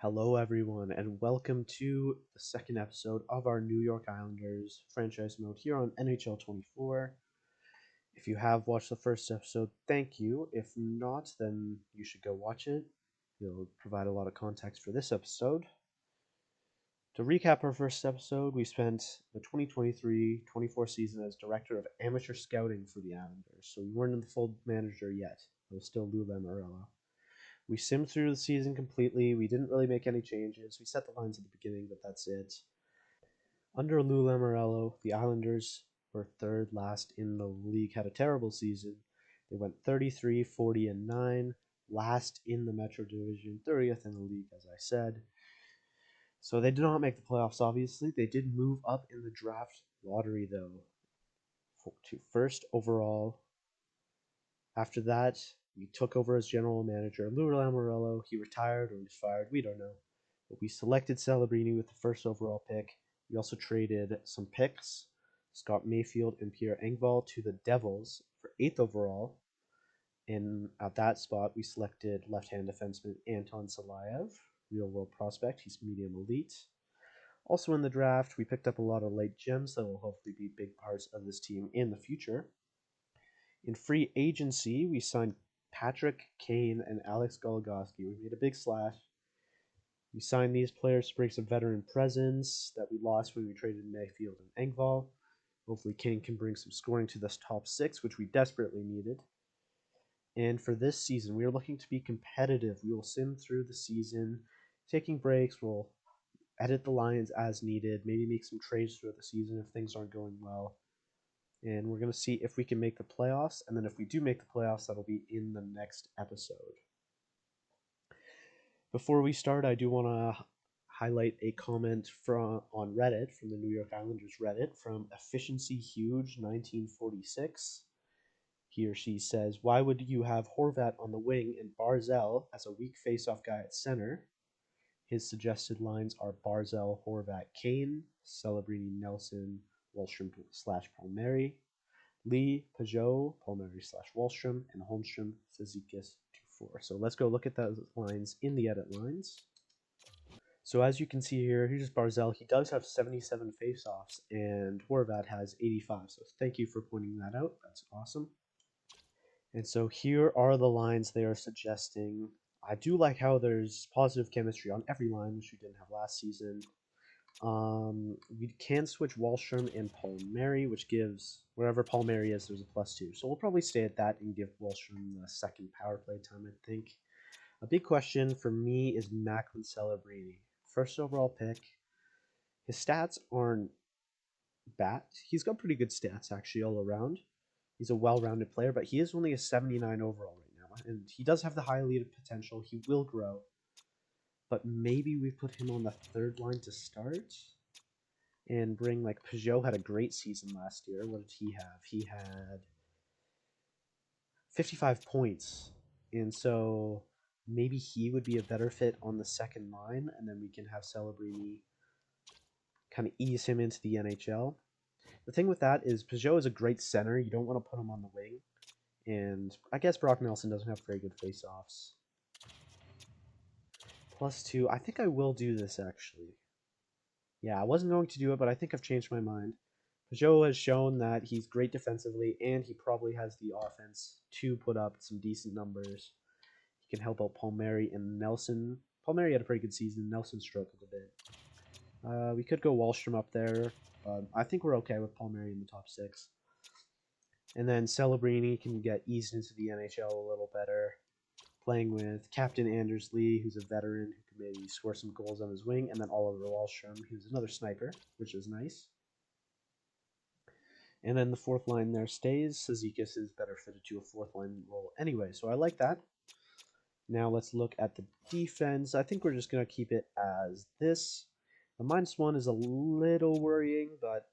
Hello, everyone, and welcome to the second episode of our New York Islanders franchise mode here on NHL 24. If you have watched the first episode, thank you. If not, then you should go watch it. It'll provide a lot of context for this episode. To recap our first episode, we spent the 2023-24 season as Director of Amateur Scouting for the Islanders, so we weren't in the full manager yet. It was still Lou Lamoriello. We simmed through the season completely. We didn't really make any changes. We set the lines at the beginning, but that's it. Under Lou Lamoriello, the Islanders were third last in the league, had a terrible season. They went 33, 40, and 9, last in the Metro Division, 30th in the league, as I said. So they did not make the playoffs, obviously. They did move up in the draft lottery, though, to first overall. After that, we took over as general manager. Lou Lamoriello, he retired or was fired, we don't know. But we selected Celebrini with the first overall pick. We also traded some picks, Scott Mayfield and Pierre Engvall, to the Devils for 8th overall. And at that spot, we selected left-hand defenseman Anton Salayev, real-world prospect. He's medium elite. Also in the draft, we picked up a lot of late gems that will hopefully be big parts of this team in the future. In free agency, we signed Patrick Kane and Alex Goligoski. We made a big splash. We signed these players to bring some veteran presence that we lost when we traded Mayfield and Engvall. Hopefully Kane can bring some scoring to this top six, which we desperately needed. And for this season, we are looking to be competitive. We will sim through the season, taking breaks. We'll edit the lines as needed, maybe make some trades throughout the season if things aren't going well. And we're going to see if we can make the playoffs. And then if we do make the playoffs, that'll be in the next episode. Before we start, I do want to highlight a comment on Reddit, from the New York Islanders Reddit, from Efficiency Huge 1946. He or she says, "Why would you have Horvat on the wing and Barzell as a weak faceoff guy at center?" His suggested lines are Barzell, Horvat, Kane, Celebrini, Nelson, Wallstrom/Palmieri, Lee, Peugeot, Palmieri/Wallstrom, and Holmstrom, Cizikas, 2-4. So let's go look at those lines in the edit lines. So as you can see here, here's Barzell. He does have 77 faceoffs, and Horvat has 85. So thank you for pointing that out. That's awesome. And so here are the lines they are suggesting. I do like how there's positive chemistry on every line, which we didn't have last season. We can switch Wallstrom and Palmieri, which gives wherever Palmieri is, there's a +2. So we'll probably stay at that and give Wallstrom the second power play time, I think. A big question for me is Macklin Celebrini. First overall pick. His stats aren't bad. He's got pretty good stats, actually, all around. He's a well-rounded player, but he is only a 79 overall right now. And he does have the high elite potential. He will grow. But maybe we put him on the third line to start and bring, like, Peugeot had a great season last year. What did he have? He had 55 points. And so maybe he would be a better fit on the second line, and then we can have Celebrini kind of ease him into the NHL. The thing with that is Peugeot is a great center. You don't want to put him on the wing. And I guess Brock Nelson doesn't have very good face-offs. +2. I think I will do this, actually. Yeah, I wasn't going to do it, but I think I've changed my mind. Peugeot has shown that he's great defensively, and he probably has the offense to put up some decent numbers. He can help out Palmieri and Nelson. Palmieri had a pretty good season. Nelson struggled a bit. We could go Wallstrom up there. I think we're okay with Palmieri in the top 6. And then Celebrini can get eased into the NHL a little better, playing with Captain Anders Lee, who's a veteran who can maybe score some goals on his wing, and then Oliver Wallstrom, who's another sniper, which is nice. And then the fourth line there stays. Cizikas is better fitted to a fourth line role anyway, so I like that. Now let's look at the defense. I think we're just going to keep it as this. The -1 is a little worrying, but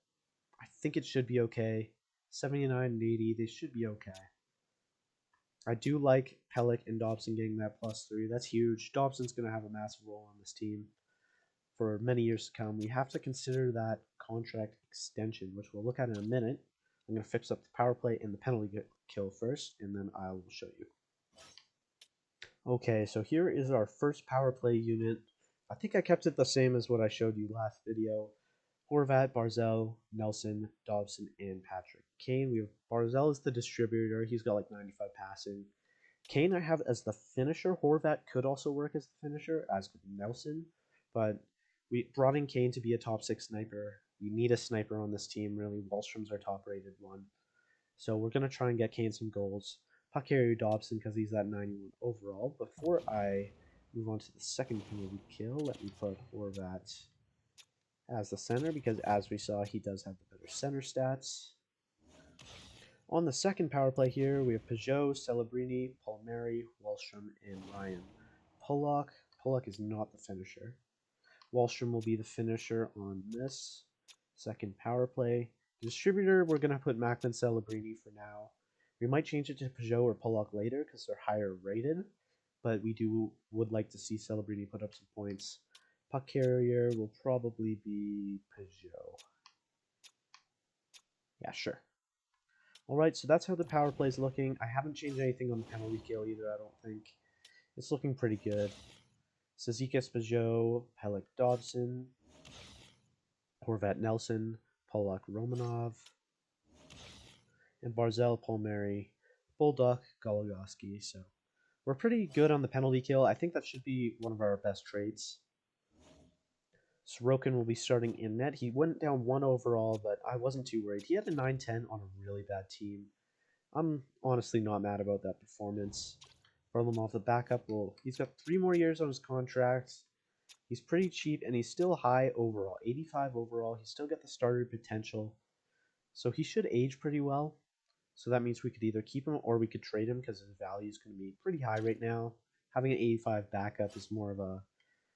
I think it should be okay. 79 and 80, they should be okay. I do like Pellick and Dobson getting that +3. That's huge. Dobson's going to have a massive role on this team for many years to come. We have to consider that contract extension, which we'll look at in a minute. I'm going to fix up the power play and the penalty kill first, and then I will show you. Okay, so here is our first power play unit I think I kept it the same as what I showed you last video. Horvat, Barzell, Nelson, Dobson, and Patrick Kane. We have Barzell as the distributor. He's got like 95 passing. Kane I have as the finisher. Horvat could also work as the finisher, as could Nelson. But we brought in Kane to be a top 6 sniper. We need a sniper on this team, really. Wallstrom's our top rated one. So we're going to try and get Kane some goals. Puck carrier Dobson because he's at 91 overall. Before I move on to the second penalty kill, let me put Horvat as the center because, as we saw, he does have the better center stats. On the second power play here, we have Peugeot, Celebrini, Palmieri, Wallstrom, and Ryan. Pollock is not the finisher. Wallstrom will be the finisher on this second power play. Distributor, we're going to put Macklin Celebrini for now. We might change it to Peugeot or Pollock later because they're higher rated, but we would like to see Celebrini put up some points. Puck carrier will probably be Peugeot. Yeah, sure. Alright, so that's how the power play is looking. I haven't changed anything on the penalty kill either, I don't think. It's looking pretty good. Cizikas Peugeot, Pellick Dobson, Horvat Nelson, Pollock Romanov, and Barzell Palmieri, Bulldog Goligoski. So we're pretty good on the penalty kill. I think that should be one of our best traits. Sorokin will be starting in net. He went down 1 overall, but I wasn't too worried. He had a 9-10 on a really bad team. I'm honestly not mad about that performance. Varlamov, the backup, he's got 3 more years on his contract. He's pretty cheap, and he's still high overall. 85 overall. He's still got the starter potential. So he should age pretty well. So that means we could either keep him or we could trade him because his value is going to be pretty high right now. Having an 85 backup is more of a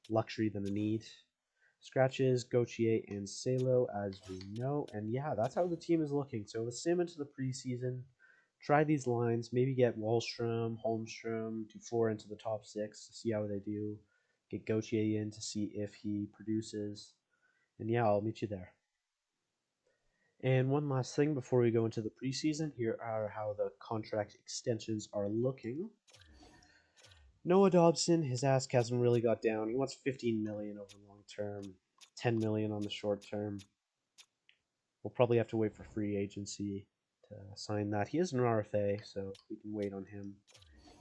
luxury than a need. Scratches, Gauthier, and Salo, as we know. And yeah, that's how the team is looking. So let's sim into the preseason. Try these lines. Maybe get Wallstrom, Holmstrom, Dufour into the top 6 to see how they do. Get Gauthier in to see if he produces. And yeah, I'll meet you there. And one last thing before we go into the preseason, here are how the contract extensions are looking. Noah Dobson, his ask hasn't really got down. He wants $15 million over long term, $10 million on the short term. We'll probably have to wait for free agency to sign that. He is an RFA, so we can wait on him.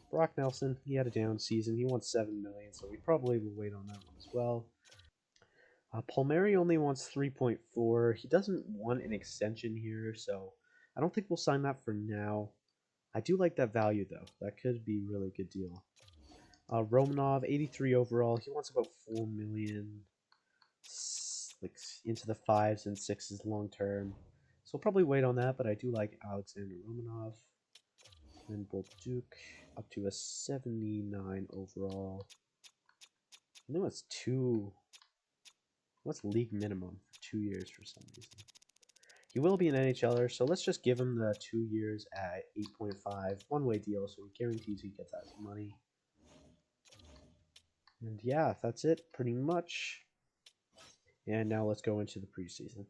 Brock Nelson, he had a down season. He wants $7 million, so we probably will wait on that one as well. Palmieri only wants 3.4. He doesn't want an extension here, so I don't think we'll sign that for now. I do like that value, though. That could be a really good deal. Romanov, 83 overall. He wants about 4 million, like into the 5s and 6s long term. So we'll probably wait on that, but I do like Alexander Romanov. And Bolduc up to a 79 overall. I think that's what's league minimum for 2 years for some reason. He will be an NHLer, so let's just give him the 2 years at 8.5. One-way deal, so he guarantees he gets that money. And yeah, that's it, pretty much. And now let's go into the preseason.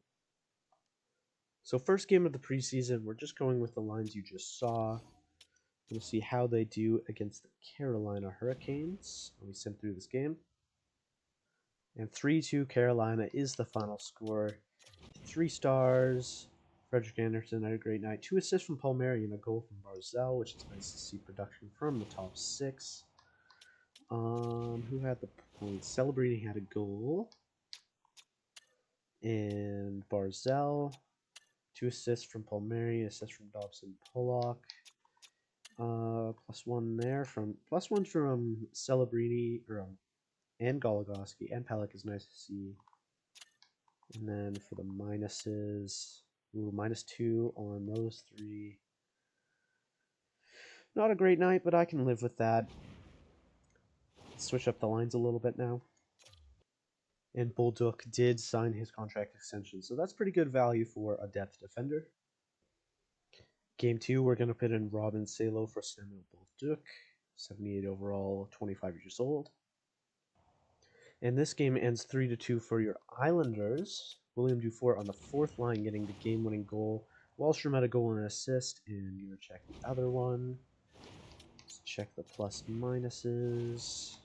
So first game of the preseason, we're just going with the lines you just saw. We'll see how they do against the Carolina Hurricanes. We sim through this game. And 3-2 Carolina is the final score. 3 stars. Frederick Anderson had a great night. 2 assists from Palmieri and a goal from Barzell, which is nice to see production from the top 6. Who had the points? Celebrini had a goal. And Barzell. 2 assists from Palmieri, assist from Dobson Pollock. +1 there from +1 from Celebrini and Goligoski and Pellick is nice to see. And then for the minuses, -2 on those 3. Not a great night, but I can live with that. Switch up the lines a little bit now. And Bolduc did sign his contract extension, so that's pretty good value for a depth defender. Game 2, we're going to put in Robin Salo for Samuel Bolduc, 78 overall, 25 years old. And this game ends 3-2 for your Islanders. William Dufour on the 4th line getting the game-winning goal. Wallstrom had a goal and an assist, and you check the other one. Let's check the plus minuses.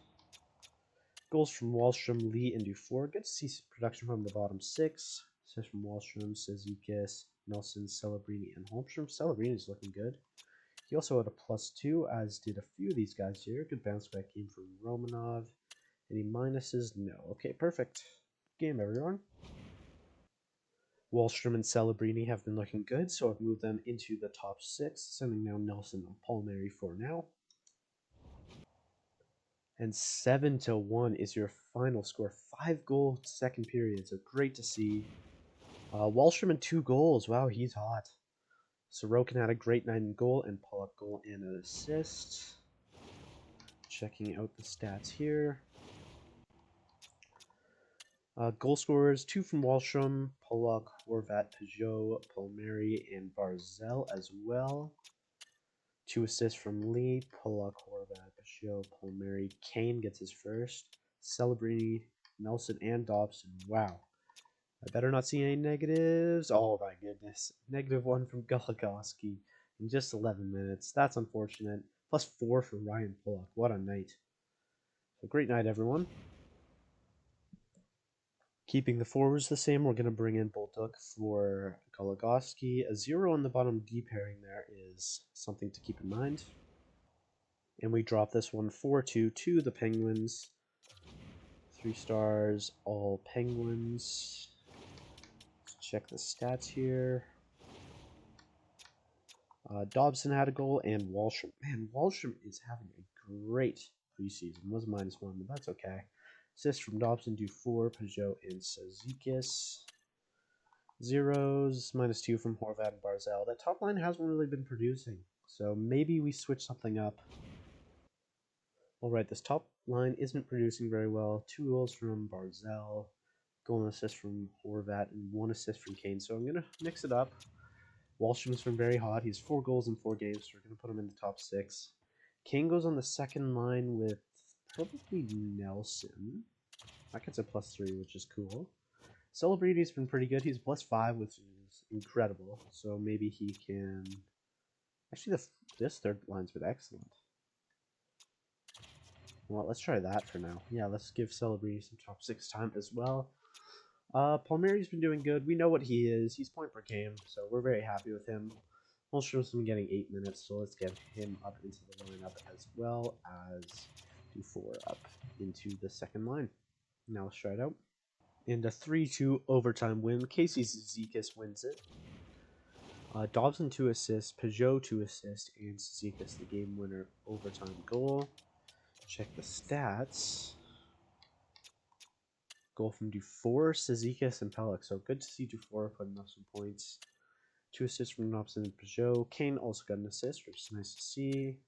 Goals from Wallstrom, Lee, and Dufour. Good to see production from the bottom six. Assists from Wallstrom, Sezikis, Nelson, Celebrini, and Holmstrom. Celebrini's looking good. He also had a +2, as did a few of these guys here. Good bounce back game from Romanov. Any minuses? No. Okay, perfect. Game, everyone. Wallstrom and Celebrini have been looking good, so I've moved them into the top six, sending now Nelson and Palmieri for now. And 7-1 is your final score. 5-goal second period, so great to see. Wallstrom and 2 goals. Wow, he's hot. Sorokin had a great night in goal, and Pollock goal and an assist. Checking out the stats here. Goal scorers, 2 from Wallstrom, Pollock, Horvat, Peugeot, Palmieri, and Barzell as well. 2 assists from Lee, Pollock, Horvat, Peugeot, Palmieri. Kane gets his first. Celebrini, Nelson, and Dobson. Wow. I better not see any negatives. Oh my goodness. -1 from Goligoski in just 11 minutes. That's unfortunate. +4 for Ryan Pollock. What a night. So great night, everyone. Keeping the forwards the same, we're going to bring in Bolduc for Goligoski. A 0 on the bottom D pairing there is something to keep in mind. And we drop this one 4-2 to the Penguins. 3 stars, all Penguins. Let's check the stats here. Dobson had a goal, and Wallstrom. Man, Wallstrom is having a great preseason. Was -1, but that's okay. Assists from Dobson, Dufour, Peugeot, and Sezikis. Zeros, -2 from Horvat and Barzell. That top line hasn't really been producing, so maybe we switch something up. Alright, this top line isn't producing very well. 2 goals from Barzell, goal and assist from Horvat, and 1 assist from Kane, so I'm going to mix it up. Wallstrom's been very hot. He's 4 goals in 4 games, so we're going to put him in the top 6. Kane goes on the second line with probably Nelson. That gets a +3, which is cool. Celebrini's been pretty good. He's +5, which is incredible. So maybe he can... Actually, this third line's been excellent. Well, let's try that for now. Yeah, let's give Celebrini some top 6 time as well. Palmieri's been doing good. We know what he is. He's point per game, so we're very happy with him. Holmstrom's been getting 8 minutes, so let's get him up into the lineup as well as Dufour up into the second line. Now let's try it out. In a 3-2 overtime win, Casey Zizekas wins it. Dobson 2 assists, Peugeot 2 assists, and Zizekas the game winner overtime goal. Check the stats. Goal from Dufour, Sezikis, and Pellick. So good to see Dufour putting up some points. 2 assists from Dobson and Peugeot. Kane also got an assist, which is nice to see.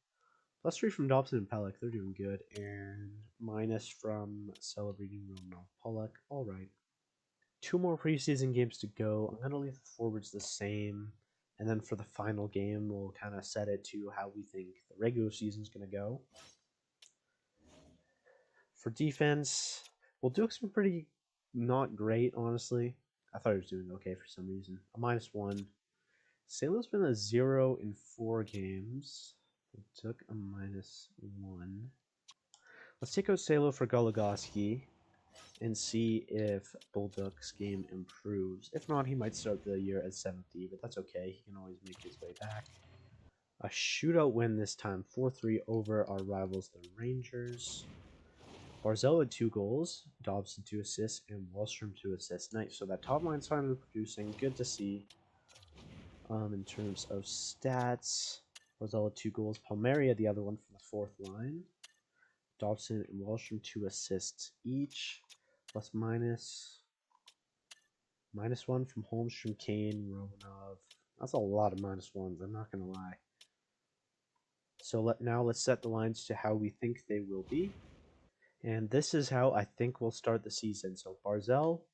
+3 from Dobson and Pellick. They're doing good. And minus from Celebrating Romanov Pollock. Alright. 2 more preseason games to go. I'm going to leave the forwards the same. And then for the final game, we'll kind of set it to how we think the regular season is going to go. For defense, Bolduc's been pretty not great, honestly. I thought he was doing okay for some reason. A -1. Salo's been a 0 in 4 games. Bolduc a -1. Let's take out Salo for Goligoski and see if Bolduc's game improves. If not, he might start the year as 7th D, but that's okay. He can always make his way back. A shootout win this time, 4-3 over our rivals, the Rangers. Barzell had 2 goals, Dobson 2 assists, and Wallstrom 2 assists. Nice. So that top line's finally producing. Good to see. In terms of stats, Barzell had 2 goals. Palmieri had the other one from the 4th line. Dobson and Wallstrom 2 assists each. Plus minus. -1 from Holmstrom, Kane, Romanov. That's a lot of -1s, I'm not going to lie. So now let's set the lines to how we think they will be. And this is how I think we'll start the season. So Barzell,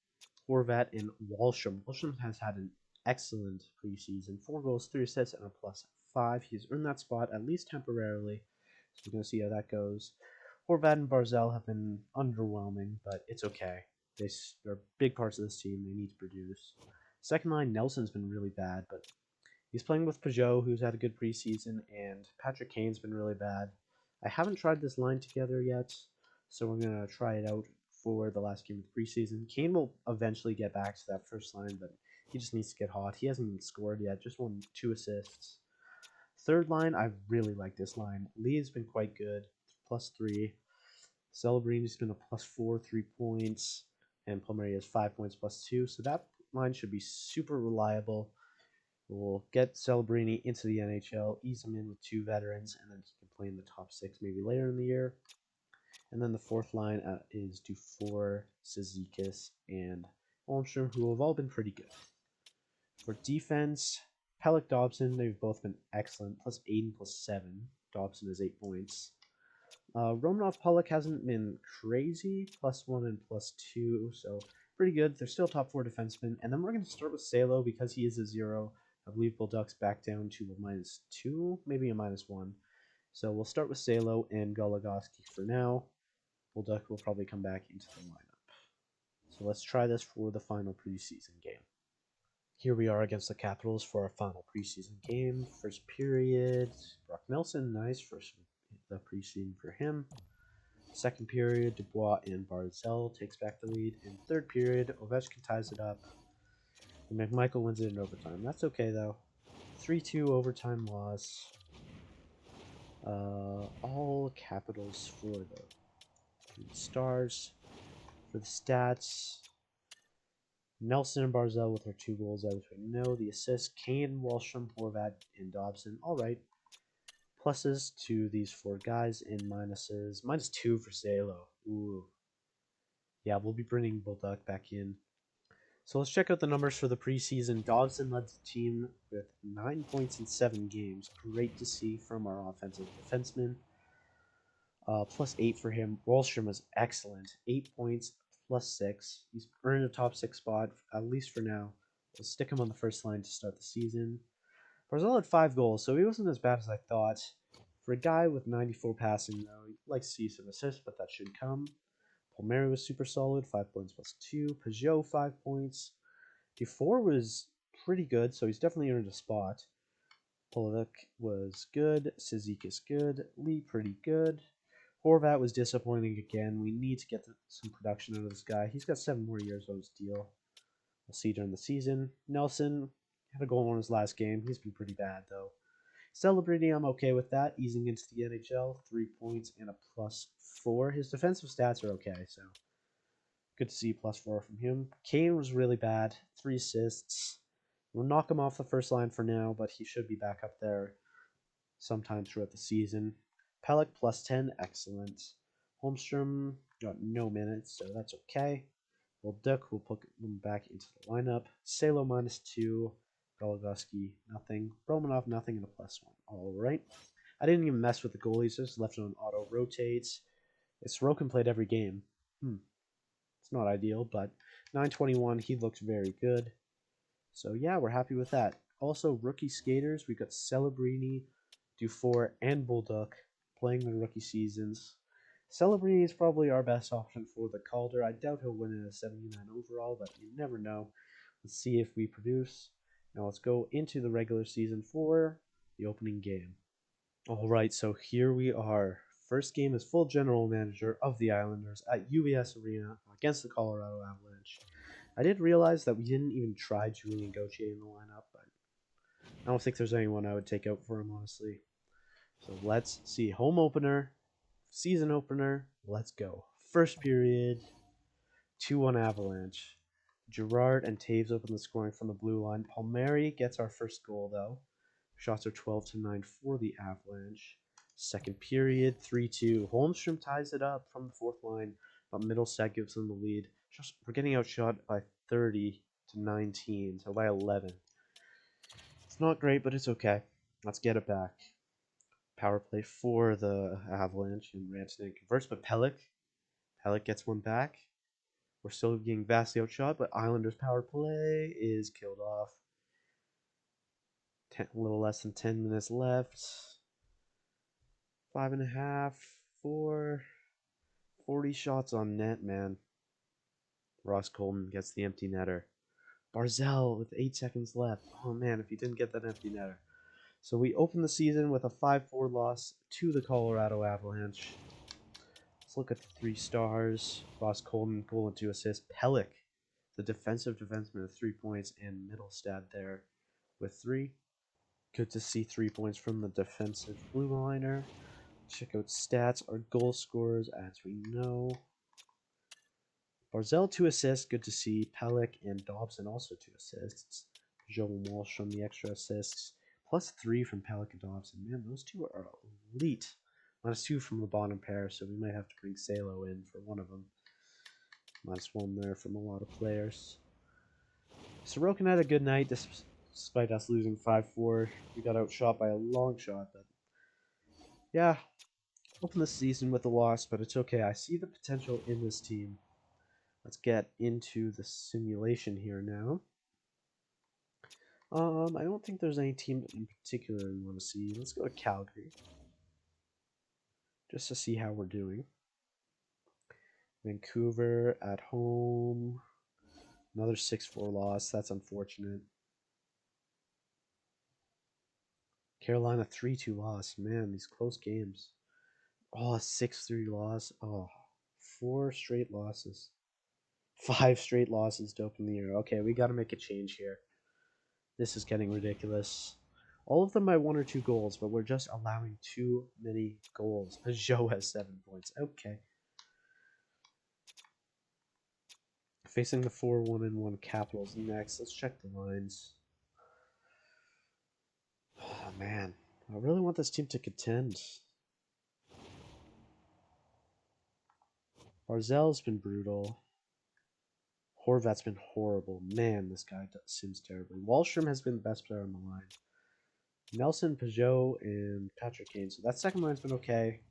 Horvat, and Wallstrom. Wallstrom has had an excellent preseason. 4 goals, 3 assists, and a +5. He's earned that spot, at least temporarily. So we're going to see how that goes. Horvat and Barzell have been underwhelming, but it's okay. They're big parts of this team. They need to produce. Second line, Nelson's been really bad, but he's playing with Peugeot, who's had a good preseason, and Patrick Kane's been really bad. I haven't tried this line together yet, So we're going to try it out for the last game of the preseason. Kane will eventually get back to that first line, but he just needs to get hot. He hasn't even scored yet, just 2 assists. Third line, I really like this line. Lee's been quite good, +3. Celebrini's been a +4, 3 points, and Palmieri has 5 points, +2. So that line should be super reliable. We'll get Celebrini into the NHL, ease him in with 2 veterans, and then he can play in the top 6 maybe later in the year. And then the fourth line is Dufour, Cizikas, and Holmstrom, who have all been pretty good. For defense, Pellick, Dobson, they've both been excellent, +8 and +7. Dobson has 8 points. Romanov, Pollock hasn't been crazy, +1 and +2, so pretty good. They're still top 4 defensemen. And then we're going to start with Salo because he is a 0. I believe Bulldog's back down to a -2, maybe a -1. So we'll start with Salo and Goligoski for now. Bulldog will probably come back into the lineup. So let's try this for the final preseason game. Here we are against the Capitals for our final preseason game. First period, Brock Nelson, nice for the preseason for him. Second period, Dubois and Barzell takes back the lead. In third period, Ovechkin ties it up. And McMichael wins it in overtime. That's okay though. 3-2 overtime loss. All Capitals for the 3 stars. For the stats, Nelson and Barzell with their 2 goals, as we know. The assists, Kane, Wallstrom, Horvat, and Dobson. All right. Pluses to these 4 guys and minuses. -2 for Zalo. Ooh. Yeah, we'll be bringing Bulldog back in. So let's check out the numbers for the preseason. Dobson led the team with 9 points in 7 games. Great to see from our offensive defenseman. +8 for him. Wallstrom was excellent. 8 points, +6. He's earned a top 6 spot, at least for now. We'll stick him on the first line to start the season. Barzell had 5 goals, so he wasn't as bad as I thought. For a guy with 94 passing, though, you'd like to see some assists, but that should come. Palmieri was super solid, 5 points +2. Peugeot, 5 points. Dufour was pretty good, so he's definitely earned a spot. Pollock was good. Cizikas good. Lee pretty good. Horvat was disappointing again. We need to get some production out of this guy. He's got 7 more years on his deal. We'll see during the season. Nelson had a goal on his last game. He's been pretty bad, though. Celebrating, I'm okay with that. Easing into the NHL, 3 points and a +4. His defensive stats are okay, so good to see +4 from him. Kane was really bad. 3 assists. We'll knock him off the first line for now, but he should be back up there sometime throughout the season. Pellick +10, excellent. Holmstrom got no minutes, so that's okay. Well, Duck will put him back into the lineup. Salo -2. Goligoski, nothing. Romanov, nothing, and a +1. All right. I didn't even mess with the goalies. Just left it on auto rotates. Sorokin played every game. It's not ideal, but 921, he looks very good. So, yeah, we're happy with that. Also, rookie skaters, we've got Celebrini, Dufour, and Bulldog playing their rookie seasons. Celebrini is probably our best option for the Calder. I doubt he'll win it a 79 overall, but you never know. Let's see if we produce. Now let's go into the regular season for the opening game. All right, so here we are. First game as full general manager of the Islanders at UBS Arena against the Colorado Avalanche. I did realize that we didn't even try Julian Gauthier in the lineup, but I don't think there's anyone I would take out for him, honestly. So let's see. Home opener, season opener, let's go. First period, 2-1 Avalanche. Girard and Taves open the scoring from the blue line. Palmieri gets our first goal, though. Shots are 12-9 for the Avalanche. Second period, 3-2. Holmstrom ties it up from the fourth line, but Middlesex gives them the lead. We're getting outshot by 30-19, so by 11. It's not great, but it's okay. Let's get it back. Power play for the Avalanche, and Rantanen converts, but Pellick gets one back. We're still getting vastly outshot, but Islanders' power play is killed off. A little less than 10 minutes left. 5.5, 4, 40 shots on net, man. Ross Colton gets the empty netter. Barzell with 8 seconds left. Oh, man, if he didn't get that empty netter. So we open the season with a 5-4 loss to the Colorado Avalanche. Let's look at the 3 stars. Ross Colton, goal and 2 assists. Pellick, the defensive defenseman with 3 points, and Middlestad there with 3. Good to see 3 points from the defensive blue liner. Check out stats. Our goal scorers, as we know. Barzell 2 assists. Good to see. Pellick and Dobson also 2 assists. Joe Walsh from the extra assists. Plus 3 from Pellick and Dobson. Man, those two are elite. -2 from the bottom pair, so we might have to bring Salo in for one of them. -1 there from a lot of players. Sorokin had a good night despite us losing 5-4. We got outshot by a long shot, but yeah, open the season with a loss, but it's okay. I see the potential in this team. Let's get into the simulation here now. I don't think there's any team in particular we want to see. Let's go to Calgary, just to see how we're doing. Vancouver at home. Another 6-4 loss. That's unfortunate. Carolina 3-2 loss. Man, these close games. Oh, a 6-3 loss. Oh, 4 straight losses. 5 straight losses to open the year. Okay, we got to make a change here. This is getting ridiculous. All of them by 1 or 2 goals, but we're just allowing too many goals. Peugeot has 7 points. Okay. Facing the 4-1-1 Capitals next. Let's check the lines. Oh, man. I really want this team to contend. Barzell's been brutal. Horvat's been horrible. Man, this guy seems terribly. Wallstrom has been the best player on the line. Nelson, Peugeot, and Patrick Kane. So that second line's been okay.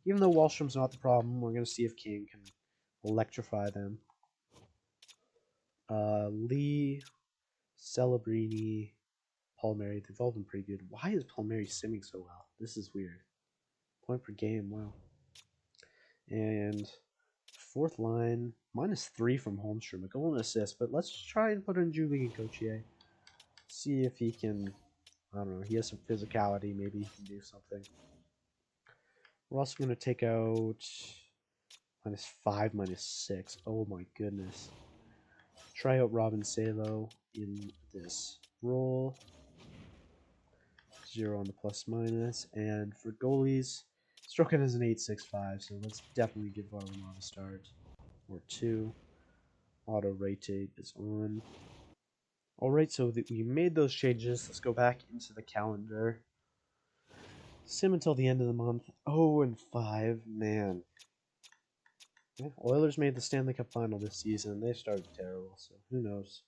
Even though Wallstrom's not the problem, we're going to see if Kane can electrify them. Lee, Celebrini, Palmieri, they've all been pretty good. Why is Palmieri simming so well? This is weird. Point per game, wow. And fourth line, -3 from Holmstrom. A goal and assist, but let's try and put in Julien Gauthier. See if he can, I don't know, he has some physicality. Maybe he can do something. We're also going to take out -5, -6. Oh my goodness. Try out Robin Salo in this role. 0 on the plus-minus. And for goalies, Strokin is an 8.65, so let's definitely give Varlamov a start. Or 2. Auto rotate is on. Alright, so we made those changes. Let's go back into the calendar. Sim until the end of the month. 0-5, man. Yeah, Oilers made the Stanley Cup final this season. They started terrible, so who knows.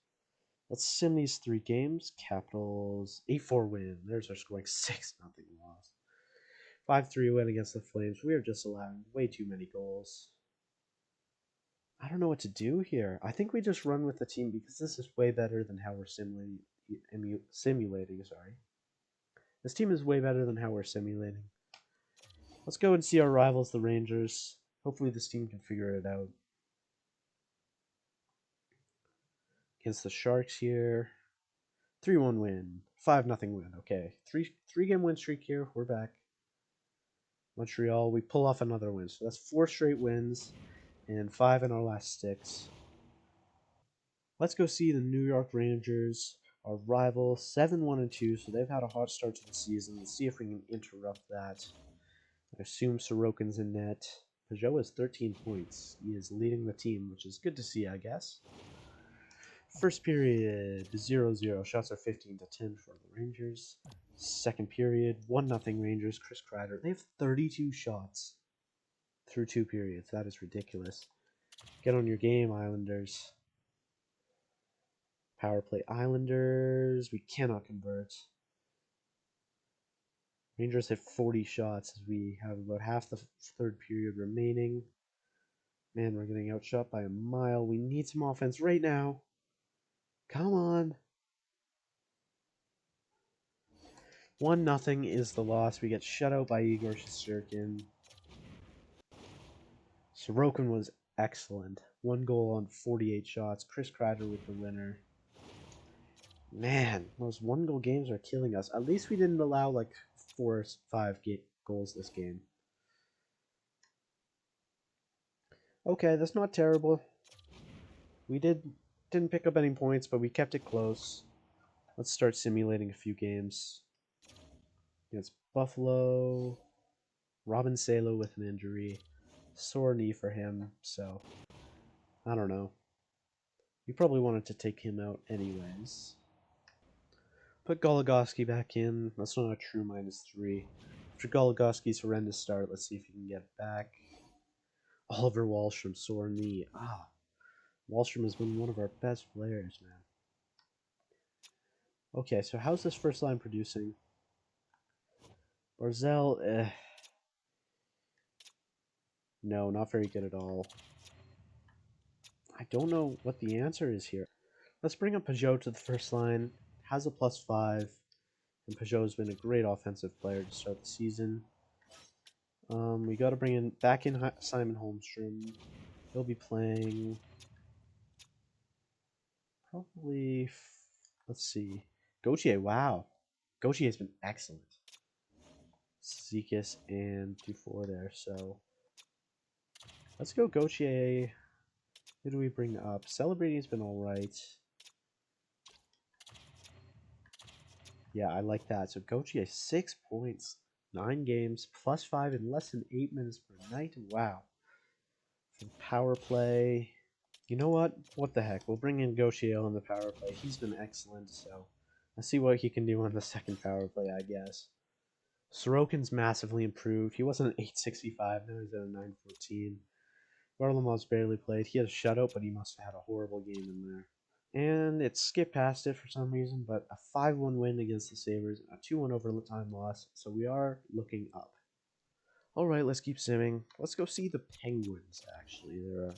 Let's sim these 3 games. Capitals, 8-4 win. There's our scoring 6-0 loss. 5-3 win against the Flames. We are just allowing way too many goals. I don't know what to do here. I think we just run with the team because this is way better than how we're simulating. Sorry. This team is way better than how we're simulating. Let's go and see our rivals, the Rangers. Hopefully this team can figure it out. Against the Sharks here. 3-1 win. 5-0 win. Okay. Three-game win streak here. We're back. Montreal, we pull off another win. So that's 4 straight wins and 5 in our last 6. Let's go see the New York Rangers, our rival, 7-1-2. So they've had a hot start to the season. Let's see if we can interrupt that. I assume Sorokin's in net. Peugeot has 13 points. He is leading the team, which is good to see, I guess. First period, 0-0. Shots are 15-10 for the Rangers. Second period, 1-0 Rangers. Chris Kreider. They have 32 shots through 2 periods. That is ridiculous. Get on your game, Islanders. Power play Islanders. We cannot convert. Rangers have 40 shots as we have about half the third period remaining. Man, we're getting outshot by a mile. We need some offense right now. Come on. 1-0 is the loss. We get shut out by Igor Shesterkin. Sorokin was excellent. 1 goal on 48 shots. Chris Kreider with the winner. Man, those 1-goal games are killing us. At least we didn't allow like 4 or 5 goals this game. Okay, that's not terrible. We didn't pick up any points, but we kept it close. Let's start simulating a few games. Against Buffalo, Robin Salo with an injury, sore knee for him, so I don't know. We probably wanted to take him out anyways. Put Goligoski back in. That's not a true -3. After Goligoski's horrendous start, let's see if he can get back. Oliver Wahlstrom, sore knee. Wahlstrom has been one of our best players, man. Okay, so how's this first line producing? Barzell, no, not very good at all. I don't know what the answer is here. Let's bring up Peugeot to the first line. Has a +5, and Peugeot's been a great offensive player to start the season. We got to bring in back in Simon Holmstrom. He'll be playing probably. Let's see, Gauthier. Wow, Gauthier has been excellent. Zekas and Dufour there. So let's go Gauthier. Who do we bring up? Celebrating's been all right. Yeah, I like that. So Gauthier, 6 points, 9 games, +5 in less than 8 minutes per night. Wow. For the power play, you know what? What the heck? We'll bring in Gauthier on the power play. He's been excellent, so let's see what he can do on the second power play, I guess. Sorokin's massively improved. He wasn't an 865, now he's at a 914. Varlamov's barely played. He had a shutout, but he must have had a horrible game in there. And it skipped past it for some reason, but a 5-1 win against the Sabres, a 2-1 overtime loss, so we are looking up. Alright, let's keep simming. Let's go see the Penguins, actually. They're a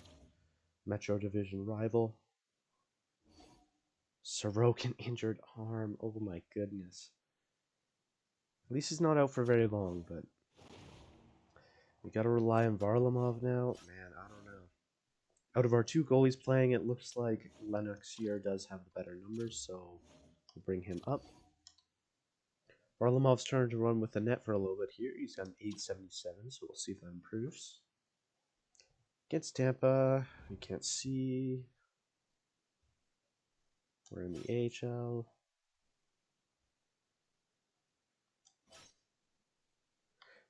Metro Division rival. Sorokin injured arm. Oh my goodness. At least he's not out for very long, but we gotta rely on Varlamov now. Man, I don't know. Out of our 2 goalies playing, it looks like Lennox here does have the better numbers, so we'll bring him up. Varlamov's turn to run with the net for a little bit here. He's got an 877, so we'll see if that improves. Against Tampa, we can't see. We're in the AHL.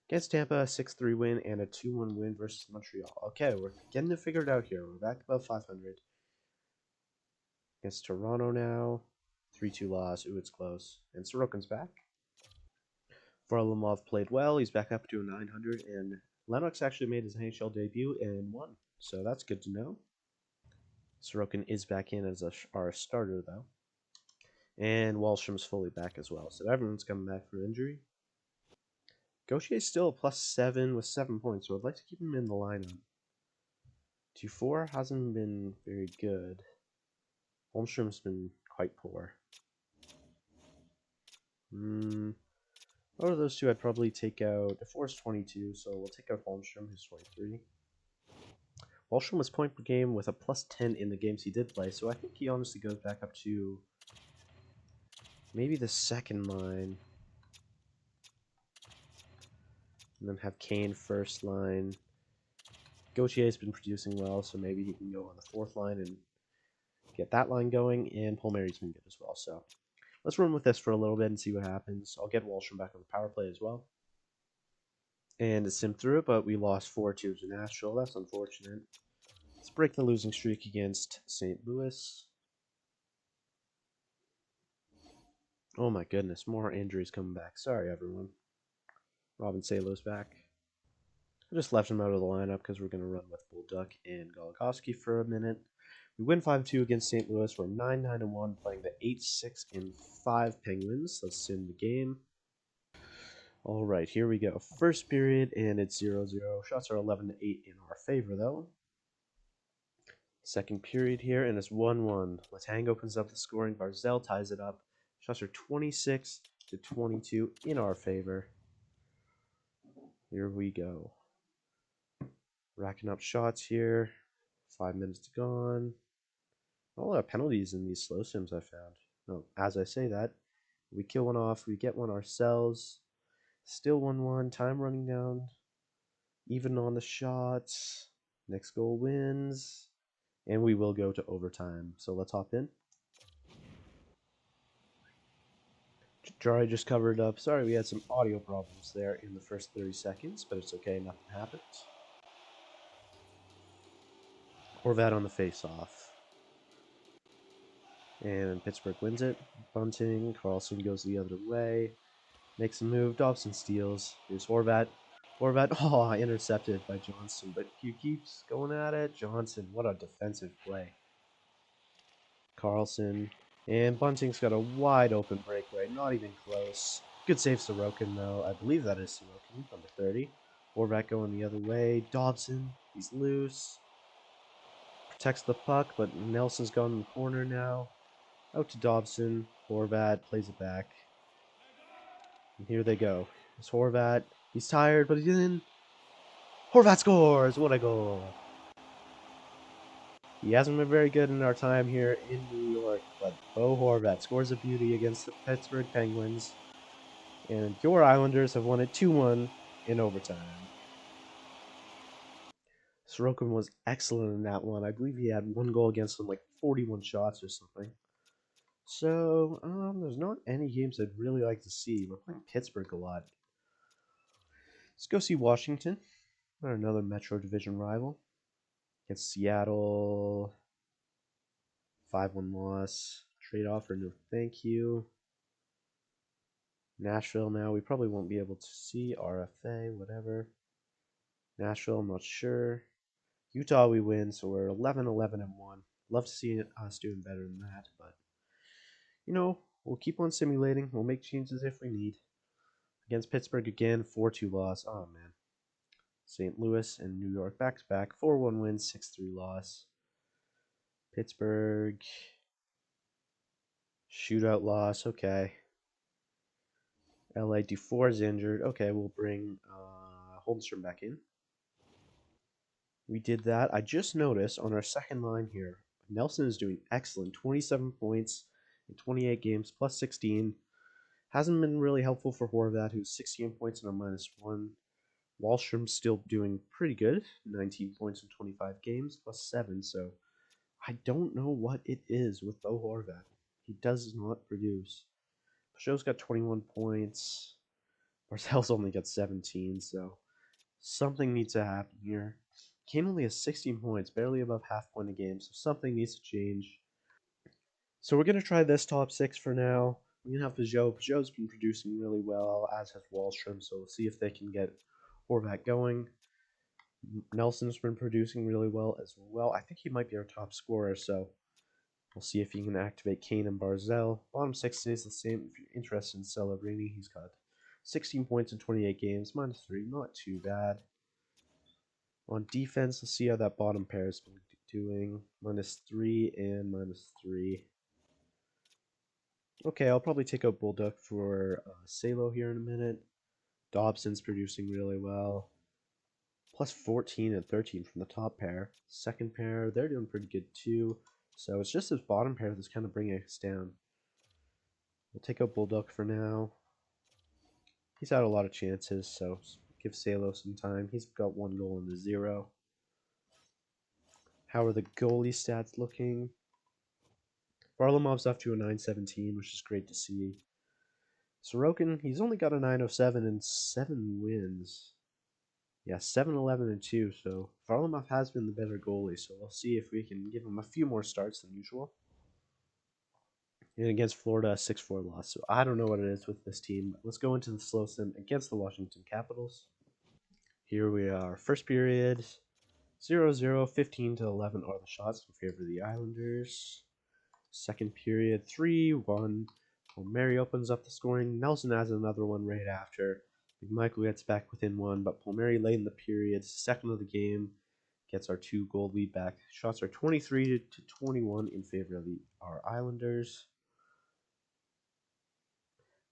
Against Tampa, a 6-3 win and a 2-1 win versus Montreal. Okay, we're getting it figured out here. We're back above 500. Against Toronto now. 3-2 loss. Ooh, it's close. And Sorokin's back. Varlamov played well. He's back up to a 900. And Lennox actually made his NHL debut and won. So that's good to know. Sorokin is back in as our starter, though. And Wahlstrom's fully back as well. So everyone's coming back for injury. Gauchier's still a +7 with 7 points, so I'd like to keep him in the lineup. 2-4 hasn't been very good. Holmstrom's been quite poor. Out of those two, I'd probably take out... DeFore's 22, so we'll take out Holmstrom, who's 23. Wahlstrom was point per game with a +10 in the games he did play, so I think he honestly goes back up to maybe the second line. And then have Kane first line. Gauthier has been producing well, so maybe he can go on the fourth line and get that line going, and Palmieri's been good as well, so let's run with this for a little bit and see what happens. I'll get Wahlstrom back on the power play as well. And it simmed through it, but we lost 4-2 to Nashville. That's unfortunate. Let's break the losing streak against St. Louis. Oh my goodness, more injuries coming back. Sorry, everyone. Robin Salo's back. I just left him out of the lineup because we're going to run with Bullduk and Goligoski for a minute. We win 5-2 against St. Louis. We're 9-9-1 playing the 8-6-5 Penguins. Let's sim the game. All right, here we go. First period, and it's 0-0. Shots are 11-8 in our favor, though. Second period here, and it's 1-1. Letang opens up the scoring. Barzell ties it up. Shots are 26-22 in our favor. Here we go. Racking up shots here. 5 minutes gone. Not a lot of penalties in these slow sims I found. No, as I say that, we kill one off, we get one ourselves. Still 1-1, time running down. Even on the shots. Next goal wins. And we will go to overtime. So let's hop in. Jari just covered up. Sorry, we had some audio problems there in the first 30 seconds, but it's okay. Nothing happened. Horvat on the face-off. And Pittsburgh wins it. Bunting. Carlson goes the other way. Makes a move. Dobson steals. Here's Horvat. Horvat, oh, intercepted by Johnson, but he keeps going at it. Johnson, what a defensive play. Carlson. And Bunting's got a wide open breakaway. Not even close. Good save, Sorokin, though. I believe that is Sorokin, number 30. Horvat going the other way. Dobson, he's loose. Protects the puck, but Nelson's gone in the corner now. Out to Dobson. Horvat plays it back. And here they go. It's Horvat. He's tired, but he didn't. Horvat scores! What a goal! He hasn't been very good in our time here in New York, but Bo Horvat scores a beauty against the Pittsburgh Penguins. And your Islanders have won it 2-1 in overtime. Sorokin was excellent in that one. I believe he had one goal against them, like 41 shots or something. So, there's not any games I'd really like to see. We're playing Pittsburgh a lot. Let's go see Washington. Another Metro Division rival. Against Seattle. 5-1 loss. Trade offer, no thank you. Nashville now. We probably won't be able to see. RFA, whatever. Nashville, I'm not sure. Utah, we win, so we're 11-11-1. Love to see us doing better than that, but we'll keep on simulating. We'll make changes if we need. Against Pittsburgh again, 4-2 loss. Oh, man. St. Louis and New York back-to-back. 4-1 win, 6-3 loss. Pittsburgh. Shootout loss. Okay. LA Dufour is injured. Okay, we'll bring Holmstrom back in. We did that. I just noticed on our second line here, Nelson is doing excellent. 27 points in 28 games, plus 16. Hasn't been really helpful for Horvat, who's 16 points and a -1. Wallstrom's still doing pretty good. 19 points in 25 games, plus 7. So I don't know what it is with Bo Horvat. He does not produce. Peugeot's got 21 points. Barzell's only got 17, so something needs to happen here. Kane only has 16 points, barely above half point a game, so something needs to change. So we're going to try this top 6 for now. We're going to have Peugeot. Peugeot's been producing really well, as has Wallstrom, so we'll see if they can get Horvat going. Nelson's been producing really well as well. I think he might be our top scorer, so we'll see if he can activate Kane and Barzell. Bottom 6 stays the same. If you're interested in Celebrini, he's got 16 points in 28 games, -3, not too bad. On defense, let's see how that bottom pair is doing. -3 and -3. Okay, I'll probably take out Bulldog for Salo here in a minute. Dobson's producing really well. Plus 14 and 13 from the top pair. Second pair, they're doing pretty good too. So it's just this bottom pair that's kind of bringing us down. We'll take out Bulldog for now. He's had a lot of chances, so give Salo some time. He's got 1 goal and a 0. How are the goalie stats looking? Varlamov's up to a 917, which is great to see. Sorokin, he's only got a 907 and 7 wins. Yeah, 7-11-2, so Varlamov has been the better goalie, so we'll see if we can give him a few more starts than usual. And against Florida, 6-4 loss. So I don't know what it is with this team. Let's go into the slow sim against the Washington Capitals. Here we are. First period, 0-0, 15-11 are the shots in favor of the Islanders. Second period, 3-1. Palmieri opens up the scoring. Nelson has another one right after. Michael gets back within 1, but Palmieri late in the period, second of the game, gets our 2-goal lead back. Shots are 23-21 in favor of our Islanders.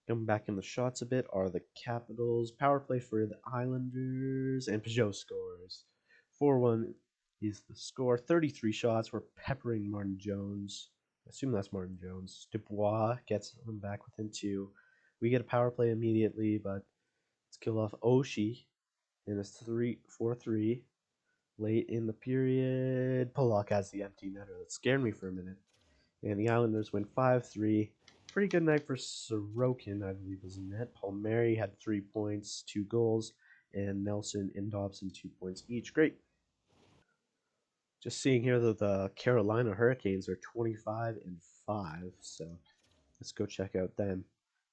Coming back in the shots a bit are the Capitals. Power play for the Islanders, and Peugeot scores. 4-1 is the score. 33 shots. We're peppering Martin Jones. I assume that's Martin Jones. Dubois gets them back within 2. We get a power play immediately, but it's killed off Oshie, and it's 4-3. Late in the period, Pollock has the empty netter. That scared me for a minute. And the Islanders win 5-3. Pretty good night for Sorokin, I believe, was in net. Palmieri had 3 points, 2 goals, and Nelson and Dobson 2 points each. Great. Just seeing here that the Carolina Hurricanes are 25-5, so let's go check out them.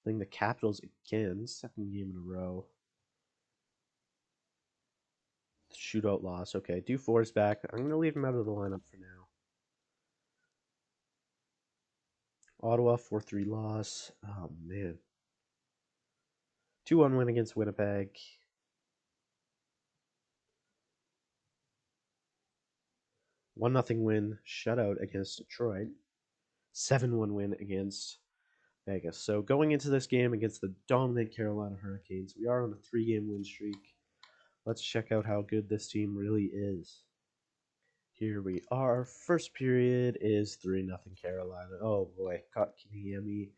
Playing the Capitals again, second game in a row. Shootout loss. Okay, Dufour's back. I'm going to leave him out of the lineup for now. Ottawa 4-3 loss. Oh, man. 2-1 win against Winnipeg. 1-0 win shutout against Detroit. 7-1 win against Vegas. So going into this game against the dominant Carolina Hurricanes, we are on a 3-game win streak. Let's check out how good this team really is. Here we are. First period is 3-0 Carolina. Oh boy, Kotkaniemi,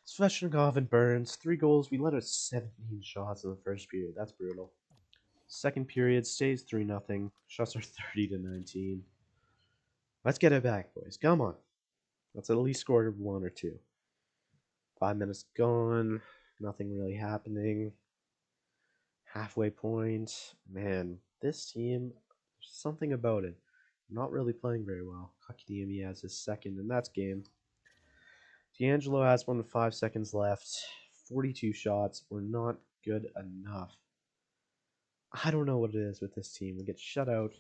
Svechnikov, and Burns. 3 goals. We let out 17 shots in the first period. That's brutal. Second period stays 3-0. Shots are 30-19. Let's get it back, boys. Come on. Let's at least score 1 or 2. 5 minutes gone. Nothing really happening. Halfway point. Man, this team, there's something about it. Not really playing very well. Kotkaniemi has his second, and that's game. D'Angelo has 1 with 5 seconds left. 42 shots were not good enough. I don't know what it is with this team. We get shut out.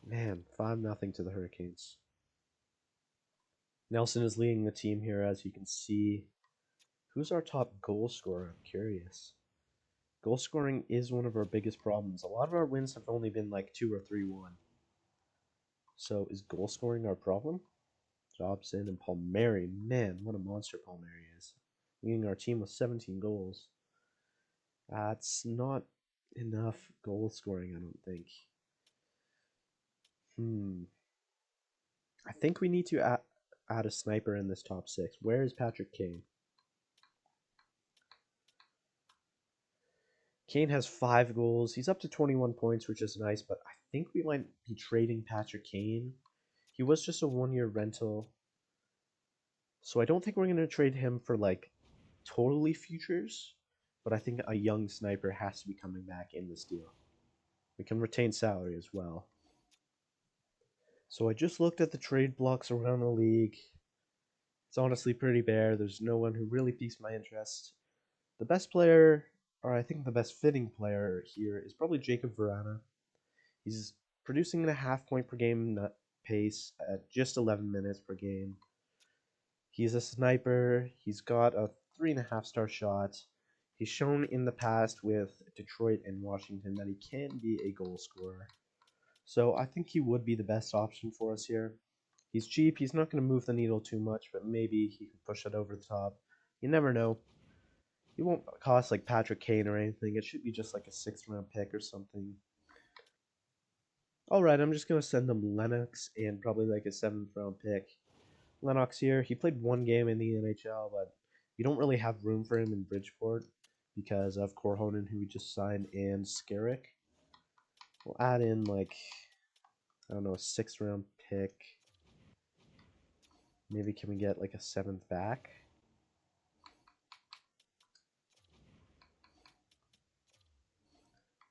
Man, 5-0 to the Hurricanes. Nelson is leading the team here, as you can see. Who's our top goal scorer? I'm curious. Goal scoring is one of our biggest problems. A lot of our wins have only been like 2 or 3-1. So is goal scoring our problem? Dobson and Palmieri. Man, what a monster Palmieri is. Leading our team with 17 goals. That's not enough goal scoring, I don't think. I think we need to add a sniper in this top 6. Where is Patrick Kane? Kane has 5 goals. He's up to 21 points, which is nice, but I think we might be trading Patrick Kane. He was just a 1-year rental. So I don't think we're going to trade him for like totally futures, but I think a young sniper has to be coming back in this deal. We can retain salary as well. So I just looked at the trade blocks around the league. It's honestly pretty bare. There's no one who really piques my interest. The best player, or I think the best fitting player here, is probably Jacob Verana. He's producing at a half point per game pace at just 11 minutes per game. He's a sniper. He's got a 3.5-star shot. He's shown in the past with Detroit and Washington that he can be a goal scorer. So I think he would be the best option for us here. He's cheap. He's not going to move the needle too much, but maybe he can push it over the top. You never know. He won't cost like Patrick Kane or anything. It should be just like a 6th-round pick or something. Alright, I'm just going to send him Lennox and probably like a 7th-round pick. Lennox here, he played 1 game in the NHL, but we don't really have room for him in Bridgeport because of Korhonen, who we just signed, and Skarek. We'll add in like, I don't know, a 6th-round pick. Maybe can we get like a 7th back?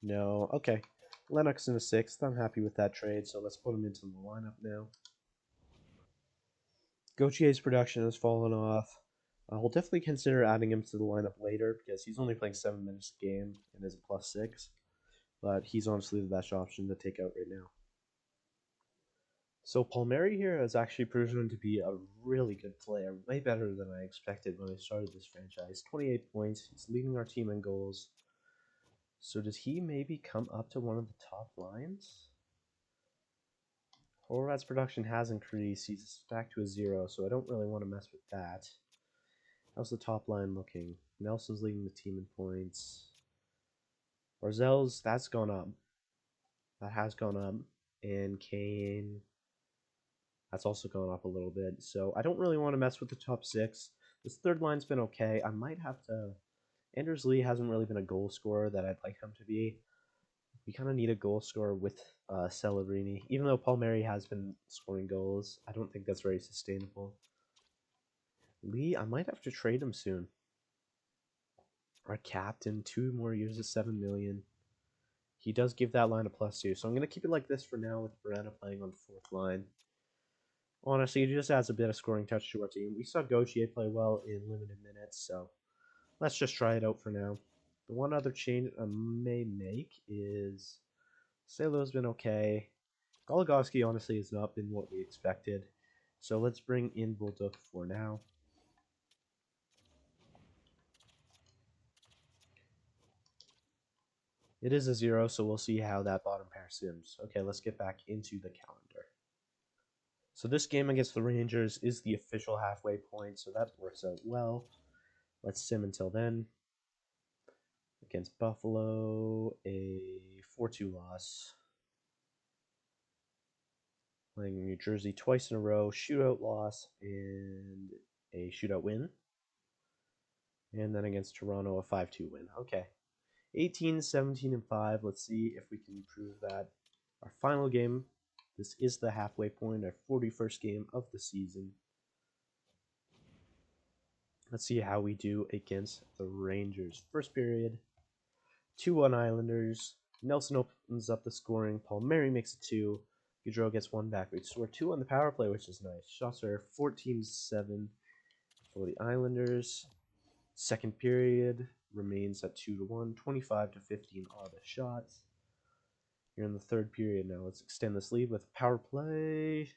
No. Okay. Lennox in a 6th. I'm happy with that trade, so let's put him into the lineup now. Gautier's production has fallen off. We'll definitely consider adding him to the lineup later because he's only playing 7 minutes a game and is a +6. But he's honestly the best option to take out right now. So Palmieri here has actually proven to be a really good player, way better than I expected when I started this franchise. 28 points, he's leading our team in goals. So does he maybe come up to one of the top lines? Horvat's production has increased, he's back to a 0, so I don't really want to mess with that. How's the top line looking? Nelson's leading the team in points. Barzell's, that's gone up. That has gone up. And Kane, that's also gone up a little bit. So I don't really want to mess with the top 6. This third line's been okay. I might have to... Anders Lee hasn't really been a goal scorer that I'd like him to be. we kind of need a goal scorer with Celebrini. Even though Palmieri has been scoring goals, I don't think that's very sustainable. Lee, I might have to trade him soon. Our captain, 2 more years at 7 million. He does give that line a +2, so I'm going to keep it like this for now with Verana playing on the 4th line. Honestly, it just adds a bit of scoring touch to our team. We saw Gauthier play well in limited minutes, so let's just try it out for now. The one other change I may make is Salo's been okay. Goligoski honestly has not been what we expected, so let's bring in Bulldog for now. It is a 0, so we'll see how that bottom pair sims. Okay, let's get back into the calendar. So this game against the Rangers is the official halfway point, so that works out well. Let's sim until then. Against Buffalo, a 4-2 loss. Playing New Jersey twice in a row, shootout loss, and a shootout win. And then against Toronto, a 5-2 win. Okay. 18, 17, and 5. Let's see if we can improve that. Our final game. This is the halfway point, our 41st game of the season. Let's see how we do against the Rangers. First period, 2-1 Islanders. Nelson opens up the scoring. Palmieri makes it 2. Gaudreau gets 1 back. We score 2 on the power play, which is nice. Shots are 14-7 for the Islanders. Second period remains at 2-1. 25-15 are the shots. You're in the third period now. Let's extend this lead with power play.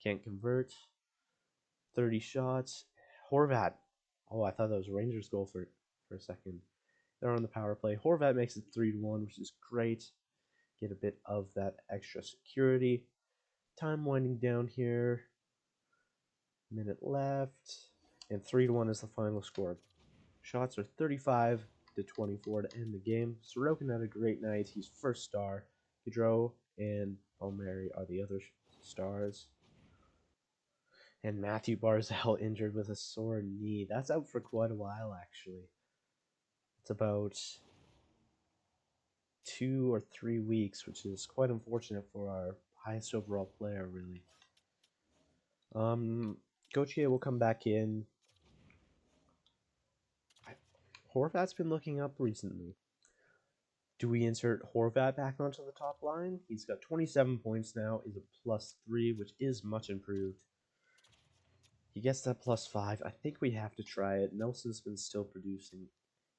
Can't convert. 30 shots. Horvat. Oh, I thought that was a Rangers goal for a second. They're on the power play. Horvat makes it 3-1, which is great. Get a bit of that extra security. Time winding down here. Minute left. And 3-1 is the final score. Shots are 35-24 to end the game. Sorokin had a great night. He's first star. Gaudreau and Palmieri are the other stars. And Matthew Barzal injured with a sore knee. That's out for quite a while, actually. It's about 2 or 3 weeks, which is quite unfortunate for our highest overall player, really. Gauthier will come back in. Horvat's been looking up recently. Do we insert Horvat back onto the top line? He's got 27 points now, is a +3, which is much improved. He gets that +5. I think we have to try it. Nelson's been still producing,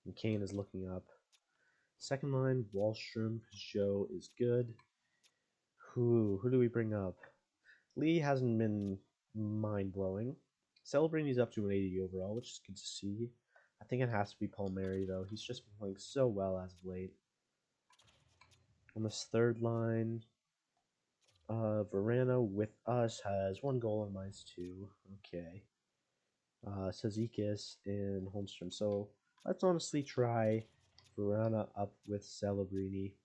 and Kane is looking up. Second line, Wallstrom, Joe is good. Who do we bring up? Lee hasn't been mind-blowing. Celebrini's up to an 80 overall, which is good to see. I think it has to be Palmieri, though. He's just been playing so well as of late. On this third line, Verana with us has 1 goal and -2. Okay. Sazikis and Holmstrom. So let's honestly try Verana up with Celebrini.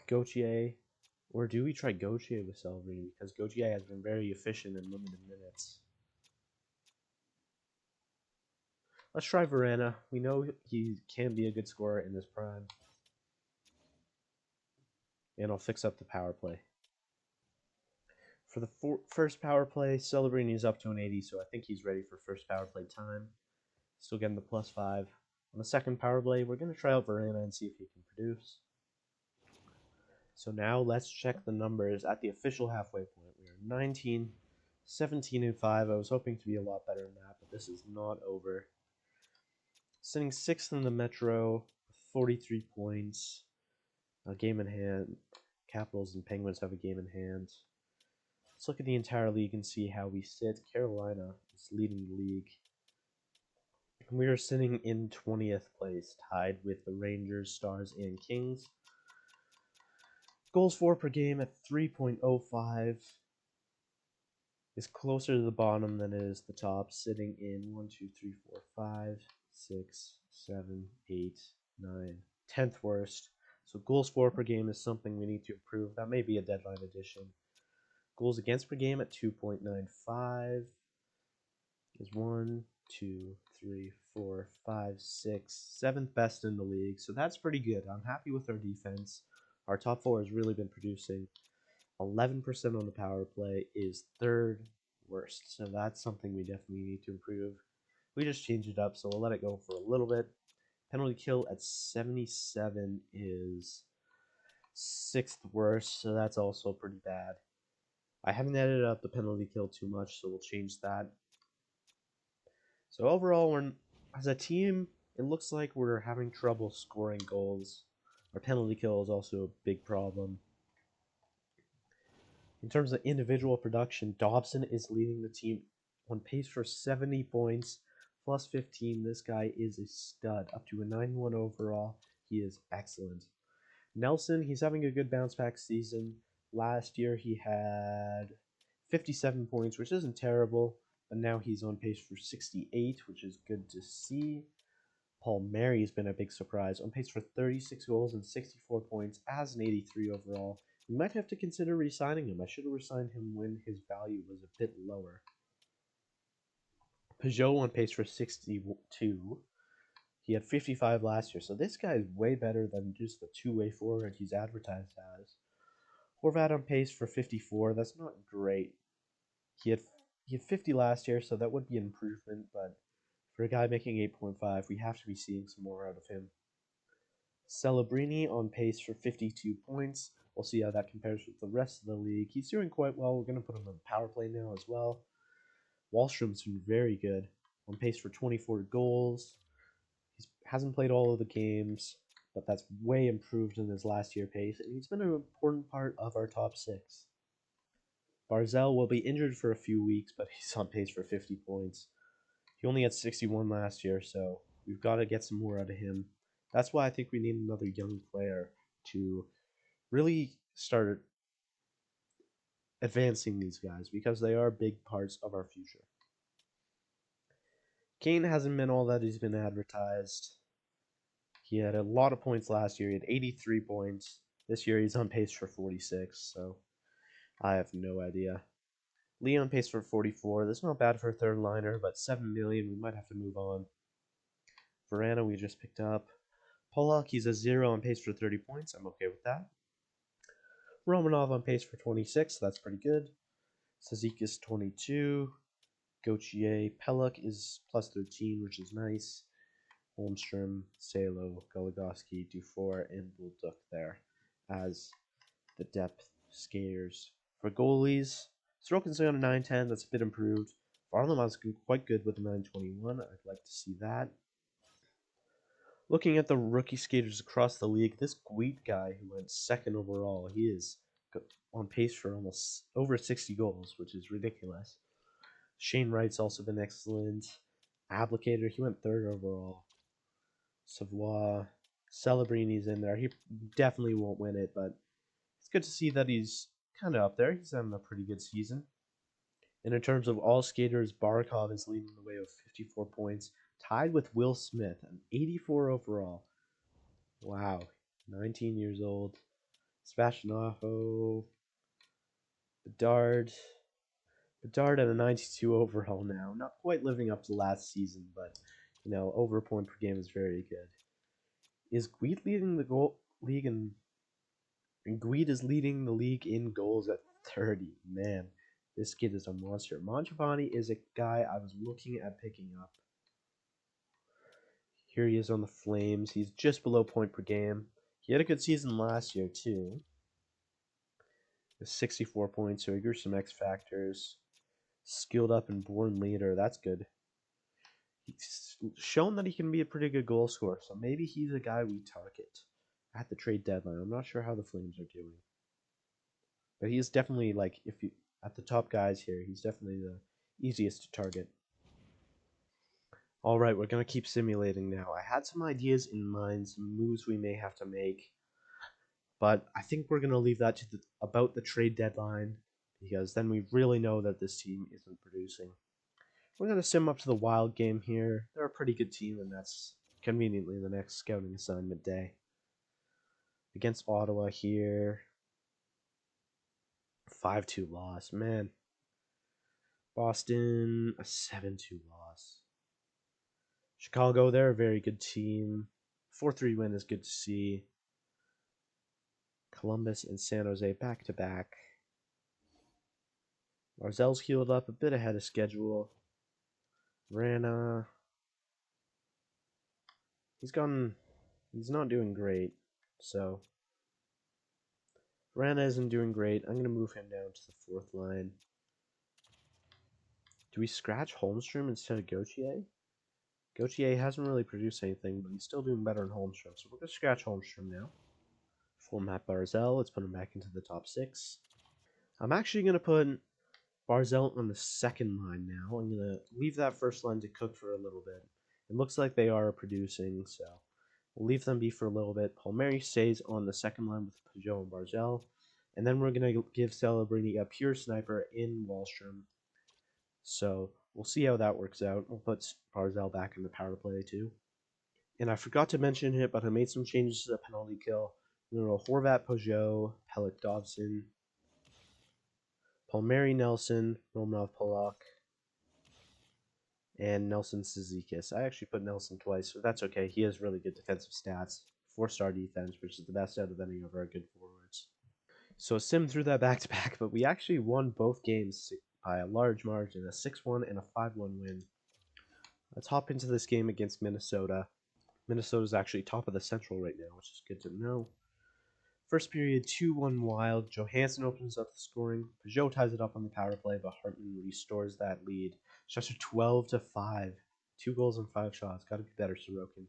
Gauthier. Or do we try Gauthier with Celebrini? Because Gauthier has been very efficient in limited minutes. Let's try Verana. We know he can be a good scorer in his prime. And I'll fix up the power play. For the first power play, Celebrini is up to an 80, so I think he's ready for first power play time. Still getting the +5. On the second power play, we're going to try out Verana and see if he can produce. So now let's check the numbers at the official halfway point. We are 19, 17, and 5. I was hoping to be a lot better than that, but this is not over. Sitting 6th in the Metro, 43 points. A game in hand. Capitals and Penguins have a game in hand. Let's look at the entire league and see how we sit. Carolina is leading the league. We are sitting in 20th place, tied with the Rangers, Stars, and Kings. Goals for per game at 3.05 is closer to the bottom than it is the top, sitting in 1, 2, 3, 4, 5, 6, 7, 8, 9, 10th worst. So goals for per game is something we need to improve. That may be a deadline addition. Goals against per game at 2.95 is 1, 2, 3, 4, 5, 6, 7th best in the league. So that's pretty good. I'm happy with our defense. Our top four has really been producing. 11% on the power play is third worst. So that's something we definitely need to improve. We just changed it up, so we'll let it go for a little bit. Penalty kill at 77 is sixth worst, so that's also pretty bad. I haven't edited up the penalty kill too much, so we'll change that. So overall, as a team, it looks like we're having trouble scoring goals. Our penalty kill is also a big problem. In terms of individual production, Dobson is leading the team on pace for 70 points, plus 15. This guy is a stud, up to a 91 overall. He is excellent. Nelson, he's having a good bounce back season. Last year he had 57 points, which isn't terrible, but now he's on pace for 68, which is good to see. Paul Mary has been a big surprise, on pace for 36 goals and 64 points as an 83 overall. We might have to consider re-signing him. I should have re-signed him when his value was a bit lower. Peugeot on pace for 62. He had 55 last year, so this guy is way better than just the two-way forward he's advertised as. Horvat on pace for 54. That's not great. He had 50 last year, so that would be an improvement, but for a guy making 8.5, we have to be seeing some more out of him. Celebrini on pace for 52 points. We'll see how that compares with the rest of the league. He's doing quite well. We're going to put him on power play now as well. Wallstrom's been very good, on pace for 24 goals. He hasn't played all of the games, but that's way improved in his last year pace, and he's been an important part of our top six. Barzell will be injured for a few weeks, but he's on pace for 50 points. He only had 61 last year, so we've got to get some more out of him. That's why I think we need another young player to really start advancing these guys, because they are big parts of our future. Kane hasn't been all that he's been advertised. He had a lot of points last year. He had 83 points. This year he's on pace for 46, so I have no idea. Lee on pace for 44. That's not bad for a third liner, but 7 million, we might have to move on. Verana we just picked up. Pollock, he's a 0 on pace for 30 points. I'm okay with that. Romanov on pace for 26. That's pretty good. Sazik is 22. Gauthier. Pelluck is plus 13, which is nice. Holmstrom, Salo, Goligoski, Dufour, and Bullduk there as the depth skaters. For goalies, Sorokin's on a 910. That's a bit improved. Varlamov's quite good with a 921. I'd like to see that. Looking at the rookie skaters across the league, this Guit guy who went second overall, he is on pace for almost over 60 goals, which is ridiculous. Shane Wright's also been excellent. Applicator, he went third overall. Savoy, Celebrini's in there. He definitely won't win it, but it's good to see that he's kind of up there. He's having a pretty good season. And in terms of all skaters, Barkov is leading the way with 54 points, tied with Will Smith, an 84 overall. Wow, 19 years old. Sebastian Aho, Bedard at a 92 overall now. Not quite living up to last season, but over a point per game is very good. Is Guit leading the league in? And Guit is leading the league in goals at 30. Man, this kid is a monster. Mangiapane is a guy I was looking at picking up. Here he is on the Flames. He's just below point per game. He had a good season last year, too. 64 points, so he grew some X factors. Skilled up and born leader. That's good. He's shown that he can be a pretty good goal scorer, so maybe he's a guy we target at the trade deadline. I'm not sure how the Flames are doing. But he's definitely, if you at the top guys here, he's definitely the easiest to target. All right, we're going to keep simulating now. I had some ideas in mind, some moves we may have to make. But I think we're going to leave that to about the trade deadline, because then we really know that this team isn't producing. We're going to sim up to the Wild game here. They're a pretty good team, and that's conveniently the next scouting assignment day. Against Ottawa here. 5-2 loss. Man. Boston, a 7-2 loss. Chicago, they're a very good team. 4-3 win is good to see. Columbus and San Jose back to back. Barzell's healed up a bit ahead of schedule. Rana, he's not doing great. So Rana isn't doing great. I'm going to move him down to the fourth line. Do we scratch Holmstrom instead of Gauthier? Gauthier hasn't really produced anything, but he's still doing better than Holmstrom. So we're going to scratch Holmstrom now. Full map Barzell. Let's put him back into the top 6. I'm actually going to put Barzell on the second line now. I'm going to leave that first line to cook for a little bit. It looks like they are producing, so we'll leave them be for a little bit. Palmieri stays on the second line with Peugeot and Barzell. And then we're going to give Celebrini a pure sniper in Wallstrom. So we'll see how that works out. We'll put Barzell back in the power play too. And I forgot to mention it, but I made some changes to the penalty kill. We're going to Horvat, Peugeot, Pellick, Dobson, Palmieri, Nelson, Romanov, Polak, and Nelson Cizikas. I actually put Nelson twice, so that's okay. He has really good defensive stats. 4-star defense, which is the best out of any of our good forwards. So Sim threw that back to back, but we actually won both games by a large margin, a 6-1 and a 5-1 win. Let's hop into this game against Minnesota. Minnesota's actually top of the Central right now, which is good to know. First period, 2-1 Wild. Johansson opens up the scoring. Peugeot ties it up on the power play, but Hartman restores that lead. Shots are 12-5. 2 goals and 5 shots. Got to be better, Sorokin.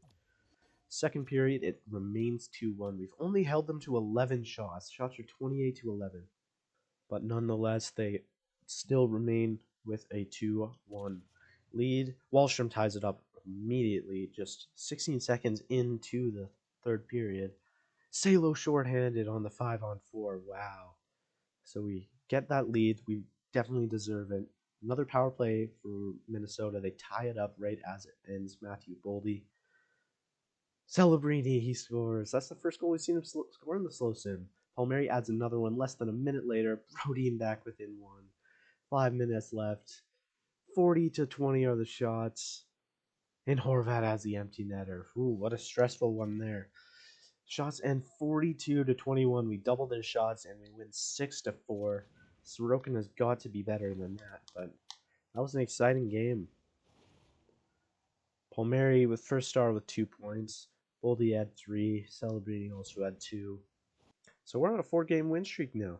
Second period, it remains 2-1. We've only held them to 11 shots. Shots are 28-11. But nonetheless, they still remain with a 2-1 lead. Wallstrom ties it up immediately, just 16 seconds into the third period. Salo shorthanded on the 5-on-4. Wow. So we get that lead. We definitely deserve it. Another power play for Minnesota. They tie it up right as it ends. Matthew Boldy. Celebrini, he scores. That's the first goal we've seen him score in the slow sim. Palmieri adds another one less than a minute later. Brodin back within 1. 5 minutes left. 40-20 are the shots. And Horvat has the empty netter. Ooh, what a stressful one there. Shots end 42-21. We double their shots and we win 6-4. Sorokin has got to be better than that, but that was an exciting game. Palmieri with first star with 2 points. Boldy had 3. Celebrating also had 2. So we're on a 4-game win streak now.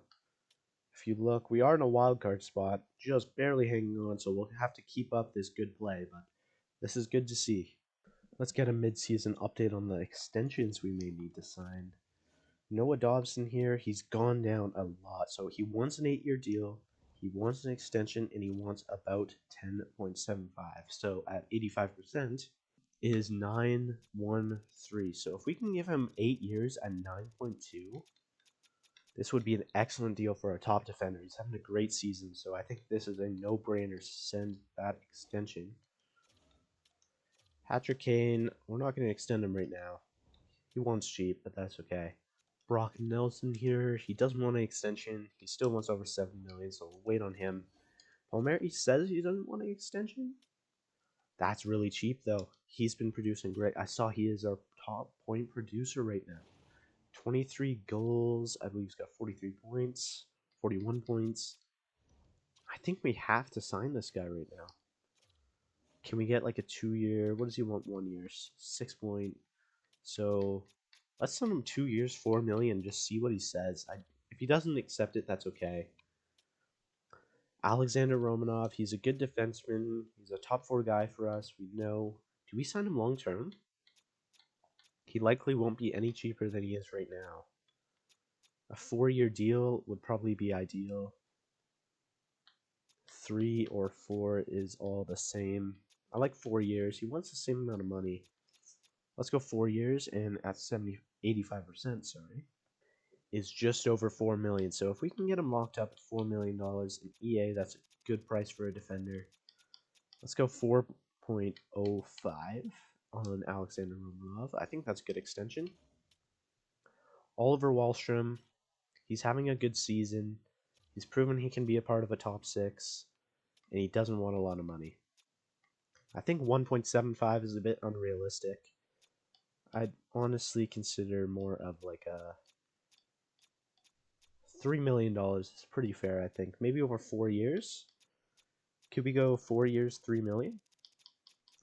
If you look, we are in a wild card spot, just barely hanging on, so we'll have to keep up this good play, but this is good to see. Let's get a mid-season update on the extensions we may need to sign. Noah Dobson here, he's gone down a lot. So he wants an 8-year deal, he wants an extension, and he wants about 10.75. So at 85% is 913. So if we can give him 8 years at 9.2, this would be an excellent deal for our top defender. He's having a great season, so I think this is a no-brainer to send that extension. Patrick Kane, we're not going to extend him right now. He wants cheap, but that's okay. Brock Nelson here, he doesn't want an extension. He still wants over 7 million, so we'll wait on him. Palmieri says he doesn't want an extension. That's really cheap, though. He's been producing great. I saw he is our top point producer right now. 23 goals. I believe he's got 43 points, 41 points. I think we have to sign this guy right now. Can we get like a 2-year? What does he want? 1 year, 6 point. So let's send him 2 years, 4 million. Just see what he says. If he doesn't accept it, that's okay. Alexander Romanov, he's a good defenseman. He's a top 4 guy for us. We know. Do we sign him long term? He likely won't be any cheaper than he is right now. A 4-year deal would probably be ideal. 3 or 4 is all the same. I like 4 years. He wants the same amount of money. Let's go 4 years, and at 85%, sorry, is just over 4 million. So if we can get him locked up at $4 million in EA, that's a good price for a defender. Let's go 4.05 on Alexander Romanov. I think that's a good extension. Oliver Wahlstrom, he's having a good season. He's proven he can be a part of a top 6, and he doesn't want a lot of money. I think 1.75 is a bit unrealistic. I'd honestly consider more of like a $3 million is pretty fair, I think. Maybe over 4 years. Could we go 4 years, 3 million?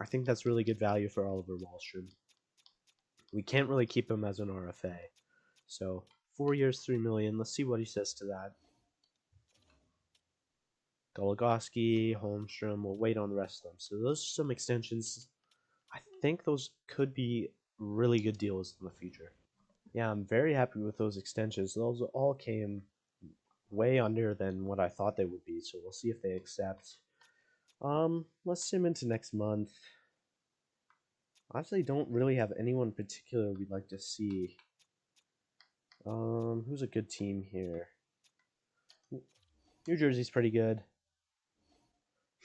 I think that's really good value for Oliver Wahlstrom. We can't really keep him as an RFA. So 4 years, 3 million. Let's see what he says to that. Goligoski, Holmstrom. We'll wait on the rest of them. So those are some extensions. I think those could be really good deals in the future. Yeah, I'm very happy with those extensions. Those all came way under than what I thought they would be. So we'll see if they accept. Let's sim into next month. I actually don't really have anyone in particular we'd like to see. Who's a good team here? New Jersey's pretty good.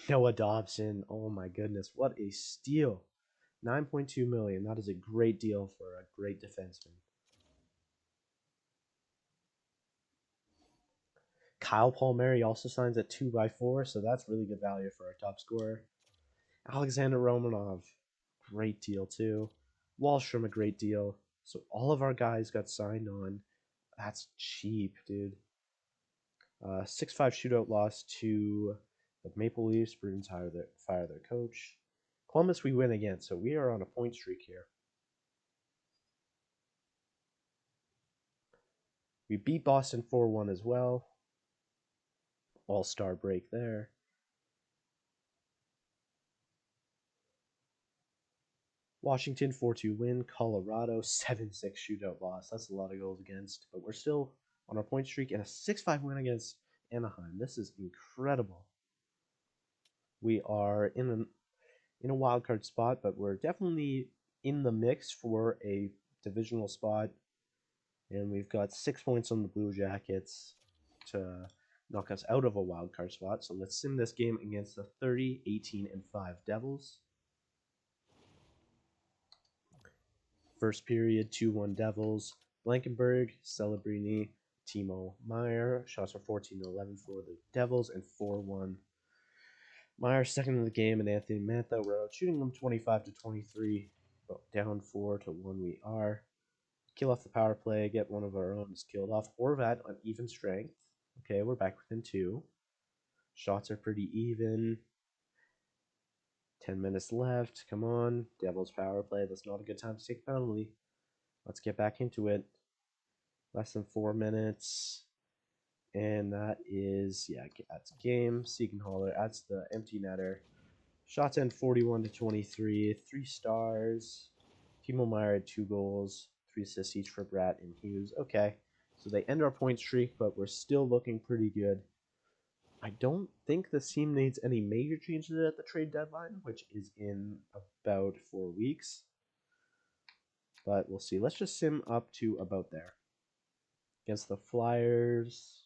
Noah Dobson. Oh my goodness, what a steal. 9.2 million. That is a great deal for a great defenseman. Kyle Palmieri also signs at 2x4, so that's really good value for our top scorer. Alexander Romanov, great deal too. Wallstrom, a great deal. So all of our guys got signed on. That's cheap, dude. 6-5 shootout loss to the Maple Leafs. Bruins fire their coach. Columbus, we win again, so we are on a point streak here. We beat Boston 4-1 as well. All-star break there. Washington 4-2 win. Colorado 7-6 shootout loss. That's a lot of goals against, but we're still on our point streak and a 6-5 win against Anaheim. This is incredible. We are in a wild card spot, but we're definitely in the mix for a divisional spot. And we've got 6 points on the Blue Jackets to knock us out of a wild card spot. So let's sim this game against the 30, 18, and 5 Devils. First period, 2-1 Devils. Blankenberg, Celebrini, Timo Meyer. Shots are 14-11 for the Devils and 4-1. Meyer second in the game, and Anthony Mantha. We're out shooting them 25-23. Down 4-1 we are. Kill off the power play, get one of our own killed off. Horvat on even strength. Okay, we're back within 2. Shots are pretty even. 10 minutes left. Come on. Devils power play. That's not a good time to take a penalty. Let's get back into it. Less than 4 minutes. And that is, yeah, that's game. Siegenthaler adds the empty netter. Shots end 41-23. 3 stars. Timo Meyer had 2 goals. 3 assists each for Bratt and Hughes. Okay, so they end our point streak, but we're still looking pretty good. I don't think the team needs any major changes at the trade deadline, which is in about 4 weeks. But we'll see. Let's just sim up to about there. Against the Flyers.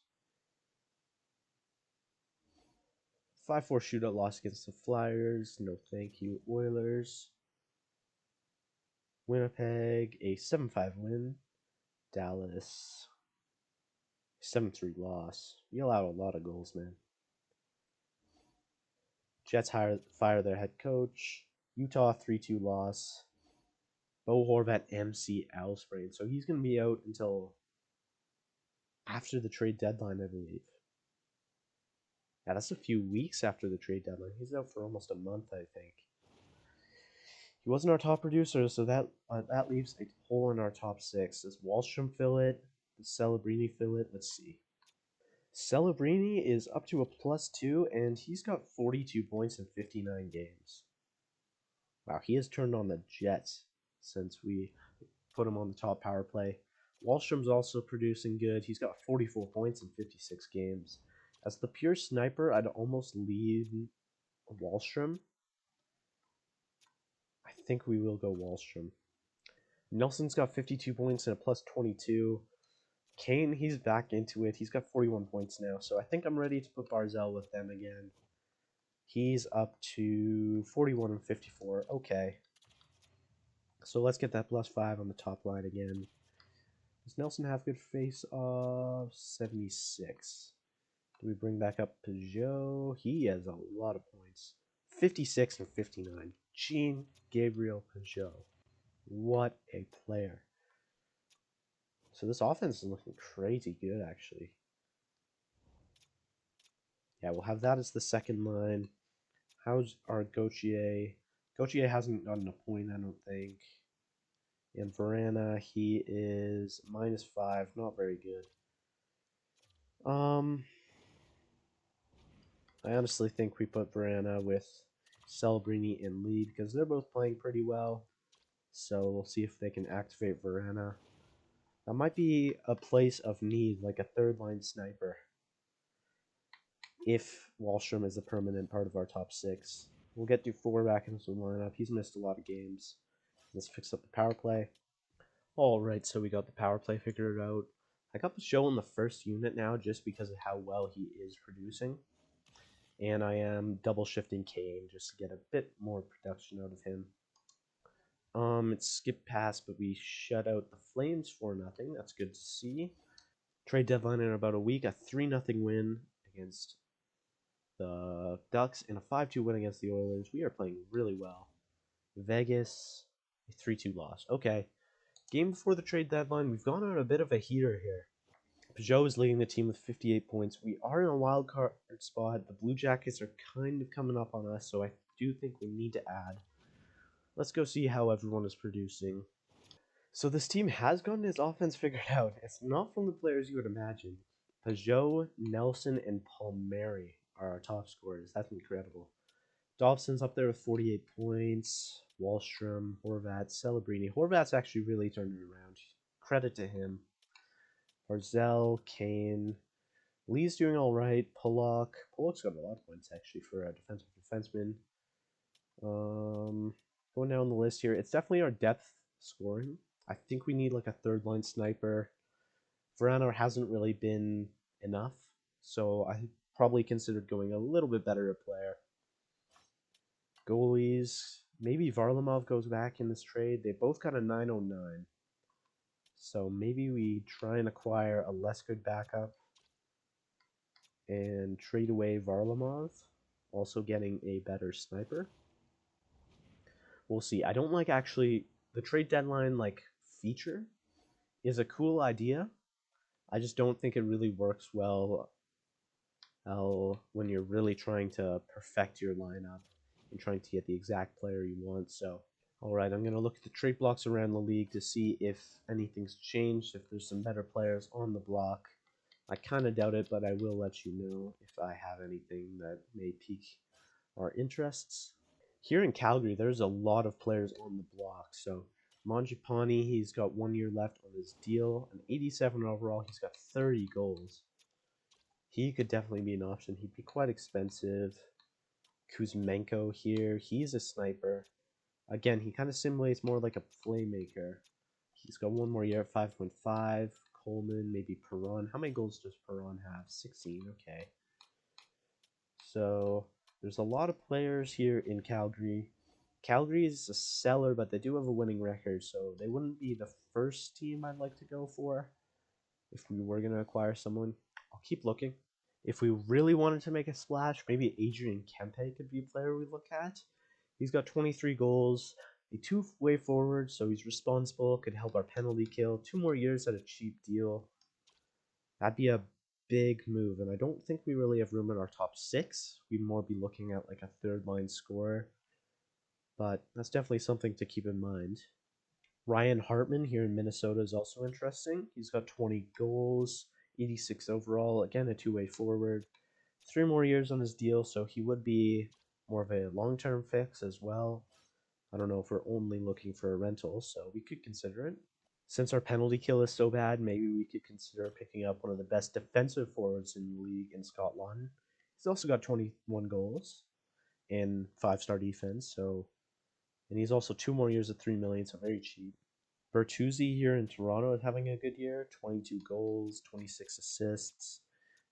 5-4 shootout loss against the Flyers. No thank you, Oilers. Winnipeg, a 7-5 win. Dallas, 7-3 loss. You allow a lot of goals, man. Jets fire their head coach. Utah 3-2 loss. Bo Horvat MCL sprain. So he's going to be out until after the trade deadline, I believe. Yeah, that's a few weeks after the trade deadline. He's out for almost a month, I think. He wasn't our top producer, so that leaves a hole in our top 6. Does Wallstrom fill it? Does Celebrini fill it? Let's see. Celebrini is up to a +2, and he's got 42 points in 59 games. Wow, he has turned on the Jets since we put him on the top power play. Wallstrom's also producing good. He's got 44 points in 56 games. As the pure sniper, I'd almost leave Wallstrom. I think we will go Wallstrom. Nelson's got 52 points and a +22. Kane, he's back into it. He's got 41 points now, so I think I'm ready to put Barzell with them again. He's up to 41 and 54. Okay. So let's get that +5 on the top line again. Does Nelson have good face off? 76. Do we bring back up Peugeot? He has a lot of points. 56 and 59. Jean Gabriel Peugeot. What a player. So this offense is looking crazy good, actually. Yeah, we'll have that as the second line. How's our Gauthier? Gauthier hasn't gotten a point, I don't think. And Verana, he is -5, not very good. I honestly think we put Verana with Celebrini in lead because they're both playing pretty well. So we'll see if they can activate Verana. That might be a place of need, like a third line sniper, if Wallstrom is a permanent part of our top six. We'll get Dufour back into the lineup. He's missed a lot of games. Let's fix up the power play. Alright, so we got the power play figured out. I got the show in the first unit now just because of how well he is producing. And I am double shifting Kane just to get a bit more production out of him. It's skip pass, but we shut out the Flames for nothing. That's good to see. Trade deadline in about a week. A 3-0 win against the Ducks and a 5-2 win against the Oilers. We are playing really well. Vegas, a 3-2 loss. Okay. Game before the trade deadline, we've gone on a bit of a heater here. Peugeot is leading the team with 58 points. We are in a wild card spot. The Blue Jackets are kind of coming up on us, so I do think we need to add. Let's go see how everyone is producing. So this team has gotten its offense figured out. It's not from the players you would imagine. Peugeot, Nelson, and Palmieri are our top scorers. That's incredible. Dobson's up there with 48 points. Wallstrom, Horvat, Celebrini. Horvat's actually really turned it around. Credit to him. Barzell, Kane. Lee's doing all right. Pollock's got a lot of points actually for a defensive defenseman. Going down the list here, it's definitely our depth scoring. I think we need like a third line sniper. Verano hasn't really been enough, so I probably considered going a little bit better a player. Goalies, maybe Varlamov goes back in this trade. They both got a 909. So maybe we try and acquire a less good backup and trade away Varlamov, also getting a better sniper. We'll see. I don't like actually the trade deadline like feature is a cool idea. I just don't think it really works well when you're really trying to perfect your lineup and trying to get the exact player you want. So, all right, I'm going to look at the trade blocks around the league to see if anything's changed, if there's some better players on the block. I kind of doubt it, but I will let you know if I have anything that may pique our interests. Here in Calgary, there's a lot of players on the block. So Mangiapane, he's got 1 year left on his deal, an 87 overall. He's got 30 goals. He could definitely be an option. He'd be quite expensive. Kuzmenko here, he's a sniper. Again, he kind of simulates more like a playmaker. He's got 1 more year at 5.5. Coleman, maybe Perron. How many goals does Perron have? 16, okay. So there's a lot of players here in Calgary. Calgary is a seller, but they do have a winning record, so they wouldn't be the first team I'd like to go for if we were going to acquire someone. I'll keep looking. If we really wanted to make a splash, maybe Adrian Kempe could be a player we look at. He's got 23 goals, a two-way forward, so he's responsible, could help our penalty kill. 2 more years at a cheap deal. That'd be a big move, and I don't think we really have room in our top 6. We'd more be looking at like a third-line scorer, but that's definitely something to keep in mind. Ryan Hartman here in Minnesota is also interesting. He's got 20 goals, 86 overall, again a two-way forward. 3 more years on his deal, so he would be more of a long-term fix as well. I don't know if we're only looking for a rental, so we could consider it. Since our penalty kill is so bad, maybe we could consider picking up one of the best defensive forwards in the league in Scott Laughton. He's also got 21 goals and 5-star defense, so and he's also 2 more years at 3 million, so very cheap. Bertuzzi here in Toronto is having a good year, 22 goals, 26 assists.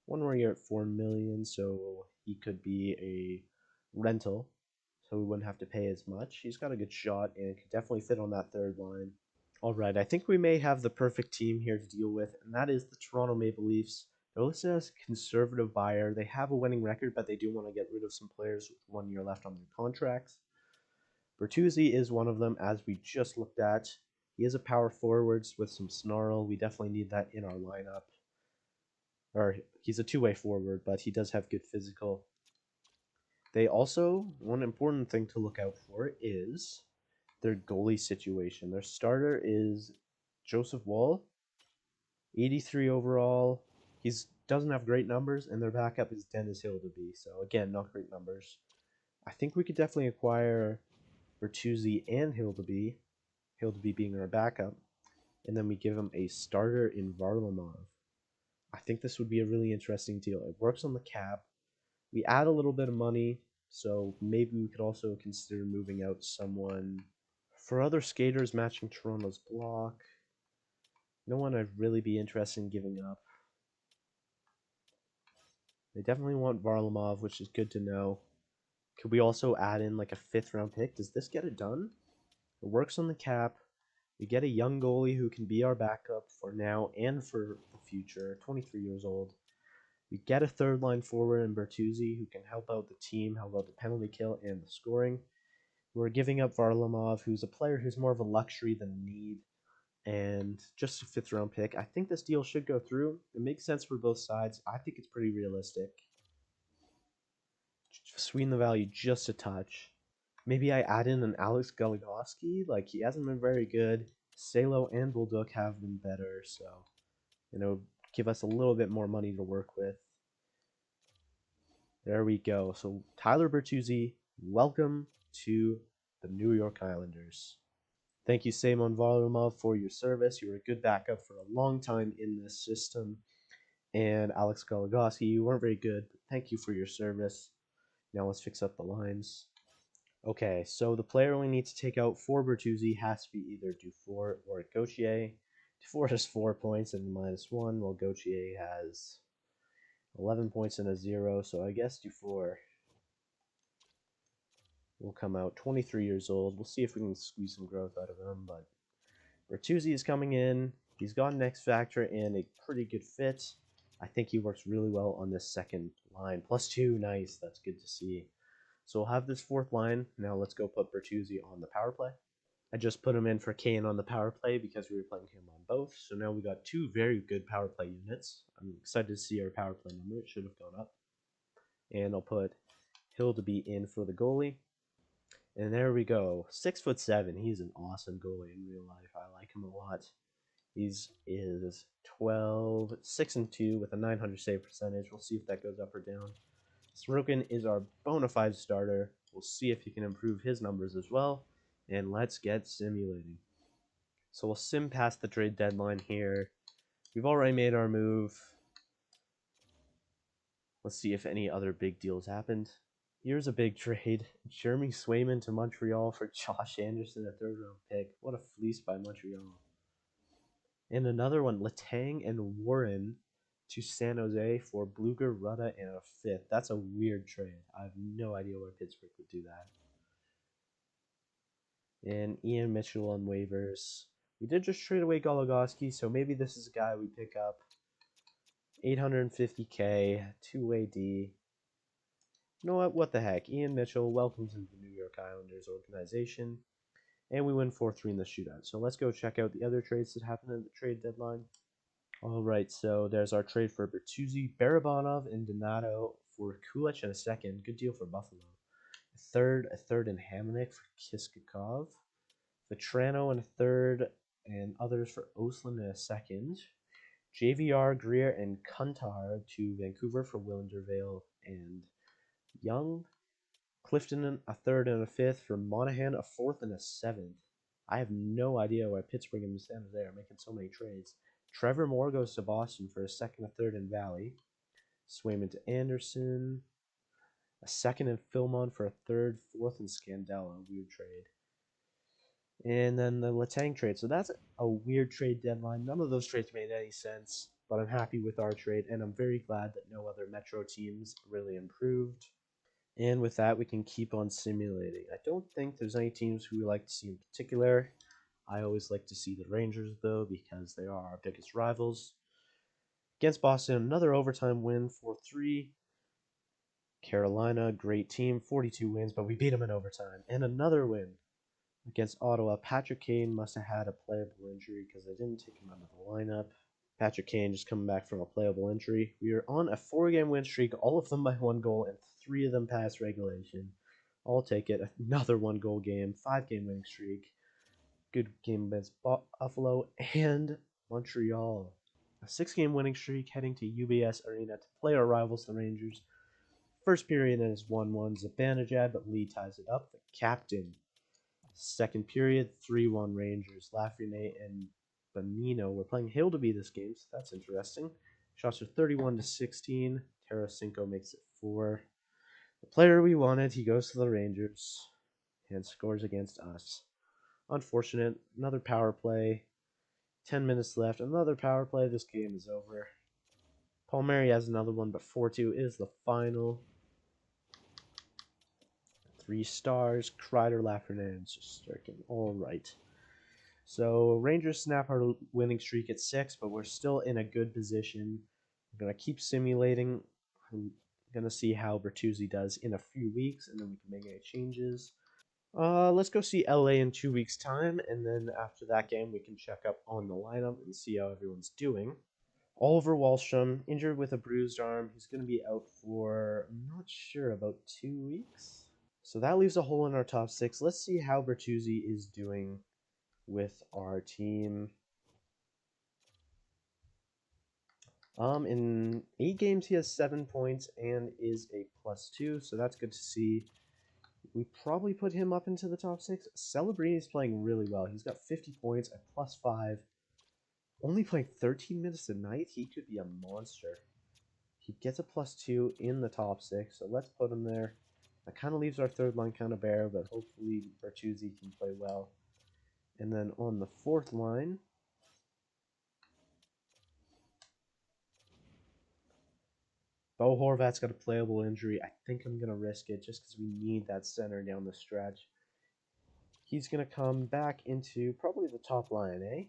1 more year at 4 million, so he could be a rental, so we wouldn't have to pay as much. He's got a good shot and could definitely fit on that third line. All right, I think we may have the perfect team here to deal with, and that is the Toronto Maple Leafs. They're listed as a conservative buyer. They have a winning record, but they do want to get rid of some players with 1 year left on their contracts. Bertuzzi is one of them, as we just looked at. He is a power forward with some snarl. We definitely need that in our lineup. or he's a two-way forward, but he does have good physical. They also, one important thing to look out for is their goalie situation. Their starter is Joseph Wall, 83 overall. He doesn't have great numbers, and their backup is Dennis Hildeby. So again, not great numbers. I think we could definitely acquire Bertuzzi and Hildeby, Hildeby being our backup, and then we give him a starter in Varlamov. I think this would be a really interesting deal. It works on the cap. We add a little bit of money, so maybe we could also consider moving out someone for other skaters matching Toronto's block. No one I'd really be interested in giving up. They definitely want Varlamov, which is good to know. Could we also add in like a 5th round pick? Does this get it done? It works on the cap. We get a young goalie who can be our backup for now and for the future, 23 years old. We get a third line forward in Bertuzzi who can help out the team, help out the penalty kill and the scoring. We're giving up Varlamov, who's a player who's more of a luxury than a need, and just a 5th round pick. I think this deal should go through. It makes sense for both sides. I think it's pretty realistic. Sweeten the value just a touch. Maybe I add in an Alex Goligoski. Like, he hasn't been very good. Salo and Bulldog have been better, so, give us a little bit more money to work with. There we go. So, Tyler Bertuzzi, welcome to the New York Islanders. Thank you, Semyon Varlamov, for your service. You were a good backup for a long time in this system. And Alex Goligoski, you weren't very good, but thank you for your service. Now let's fix up the lines. Okay, so the player we need to take out for Bertuzzi has to be either Dufour or Gauthier. Dufour has 4 points and -1, while Gauthier has 11 points and a 0, so I guess Dufour will come out 23 years old. We'll see if we can squeeze some growth out of him, but Bertuzzi is coming in. He's got an X factor and a pretty good fit. I think he works really well on this second line. +2, nice. That's good to see. So we'll have this 4th line. Now let's go put Bertuzzi on the power play. I just put him in for Kane on the power play because we were playing him on both. So now we got 2 very good power play units. I'm excited to see our power play number. It should have gone up. And I'll put Hill to be in for the goalie. And there we go. 6'7". He's an awesome goalie in real life. I like him a lot. He's 12, 6-2 with a 900 save percentage. We'll see if that goes up or down. Sorokin is our bona fide starter. We'll see if he can improve his numbers as well. And let's get simulating. So we'll sim past the trade deadline here. We've already made our move. Let's see if any other big deals happened. Here's a big trade. Jeremy Swayman to Montreal for Josh Anderson, a 3rd round pick. What a fleece by Montreal. And another one, Letang and Warren to San Jose for Bluger, Rutta, and a 5th. That's a weird trade. I have no idea why Pittsburgh would do that. And Ian Mitchell on waivers. We did just trade away Goligoski, so maybe this is a guy we pick up. 850K, 2-way D. You know what? What the heck? Ian Mitchell, welcome to the New York Islanders organization. And we win 4-3 in the shootout. So let's go check out the other trades that happened at the trade deadline. All right, so there's our trade for Bertuzzi, Barabanov, and Donato for Kulich and a 2nd. Good deal for Buffalo. A 3rd, and Hamonic for Kiskakov. Vetrano and a 3rd, and others for Osland and a 2nd. JVR, Greer, and Kuntar to Vancouver for Willendervale and Young. Clifton, a 3rd and a 5th for Monahan, a 4th and a 7th. I have no idea why Pittsburgh and San Jose are making so many trades. Trevor Moore goes to Boston for a 2nd, a 3rd, and Valley. Swayman to Anderson. A 2nd and Philmon for a 3rd, 4th, and Scandella. Weird trade. And then the Letang trade. So that's a weird trade deadline. None of those trades made any sense, but I'm happy with our trade, and I'm very glad that no other Metro teams really improved. And with that, we can keep on simulating. I don't think there's any teams who we like to see in particular. I always like to see the Rangers, though, because they are our biggest rivals. Against Boston, another overtime win, 4-3. Carolina, great team, 42 wins, but we beat them in overtime. And another win against Ottawa. Patrick Kane must have had a playable injury because they didn't take him out of the lineup. Patrick Kane just coming back from a playable injury. We are on a 4-game win streak, all of them by 1 goal, and 3 of them past regulation. I'll take it. Another 1-goal game, 5-game winning streak. Good game against Buffalo and Montreal. A 6-game winning streak heading to UBS Arena to play our rivals, the Rangers. First period is 1-1 Zibanejad, but Lee ties it up. The captain. Second period, 3-1 Rangers. Lafreniere and Bonino were playing Hildeby this game, so that's interesting. Shots are 31-16. Tarasenko makes it 4. The player we wanted, he goes to the Rangers and scores against us. Unfortunate. Another power play. 10 minutes left. Another power play. This game is over. Palmieri has another one, but 4-2 is the final. 3 stars. Kreider, Lafreniere, and Shesterkin. All right. So Rangers snap our winning streak at 6, but we're still in a good position. We're going to keep simulating. I'm going to see how Bertuzzi does in a few weeks, and then we can make any changes. Let's go see LA in 2 weeks' time, and then after that game, we can check up on the lineup and see how everyone's doing. Oliver Wahlstrom, injured with a bruised arm. He's going to be out for, I'm not sure, about 2 weeks. So that leaves a hole in our top 6. Let's see how Bertuzzi is doing with our team. In 8 games, he has 7 points and is a +2, so that's good to see. We probably put him up into the top 6. Celebrini is playing really well. He's got 50 points at +5. Only playing 13 minutes a night, he could be a monster. He gets a +2 in the top 6, so let's put him there. That kind of leaves our third line kind of bare, but hopefully Bertuzzi can play well. And then on the fourth line, Bo Horvat's got a playable injury. I think I'm going to risk it just because we need that center down the stretch. He's going to come back into probably the top line, eh?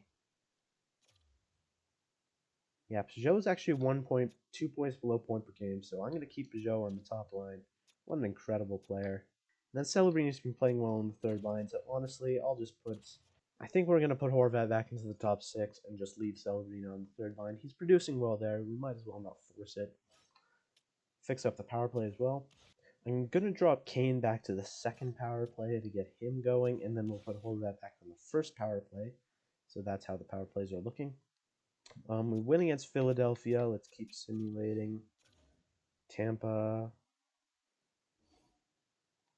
Yeah, Peugeot's actually 2 points below point per game, so I'm going to keep Peugeot on the top line. What an incredible player. And then Celebrini's been playing well on the third line, so honestly, I'll just put... I think we're going to put Horvat back into the top 6 and just leave Celebrini on the third line. He's producing well there. We might as well not force it. Fix up the power play as well. I'm going to drop Kane back to the second power play to get him going, and then we'll put Horvat back on the first power play. So that's how the power plays are looking. We win against Philadelphia. Let's keep simulating. Tampa.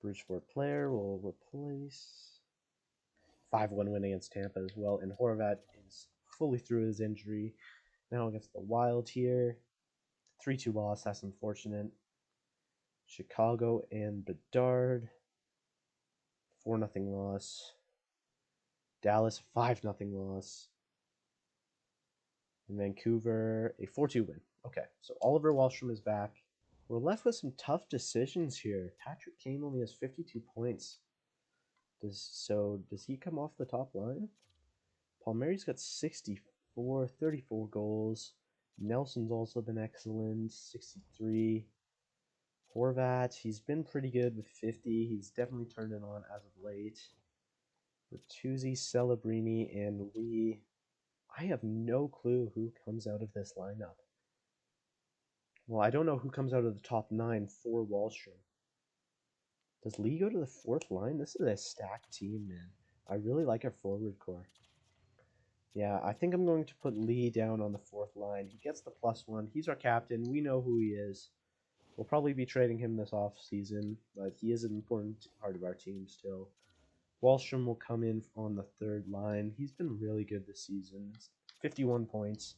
Bridgeport player will replace. 5-1 win against Tampa as well. And Horvat is fully through his injury. Now against the Wild here. 3-2 loss. That's unfortunate. Chicago and Bedard. 4-0 loss. Dallas, 5-0 loss. And Vancouver, a 4-2 win. Okay, so Oliver Wahlstrom is back. We're left with some tough decisions here. Patrick Kane only has 52 points. Does he come off the top line? Palmieri's got 64, 34 goals. Nelson's also been excellent, 63. Horvat, he's been pretty good with 50. He's definitely turned it on as of late. Bertuzzi, Celebrini, and Lee. I have no clue who comes out of this lineup. Well, I don't know who comes out of the top 9 for Wahlstrom. Does Lee go to the fourth line? This is a stacked team, man. I really like our forward core. Yeah, I think I'm going to put Lee down on the fourth line. He gets the +1. He's our captain. We know who he is. We'll probably be trading him this offseason, but he is an important part of our team still. Wahlstrom will come in on the third line. He's been really good this season. 51 points.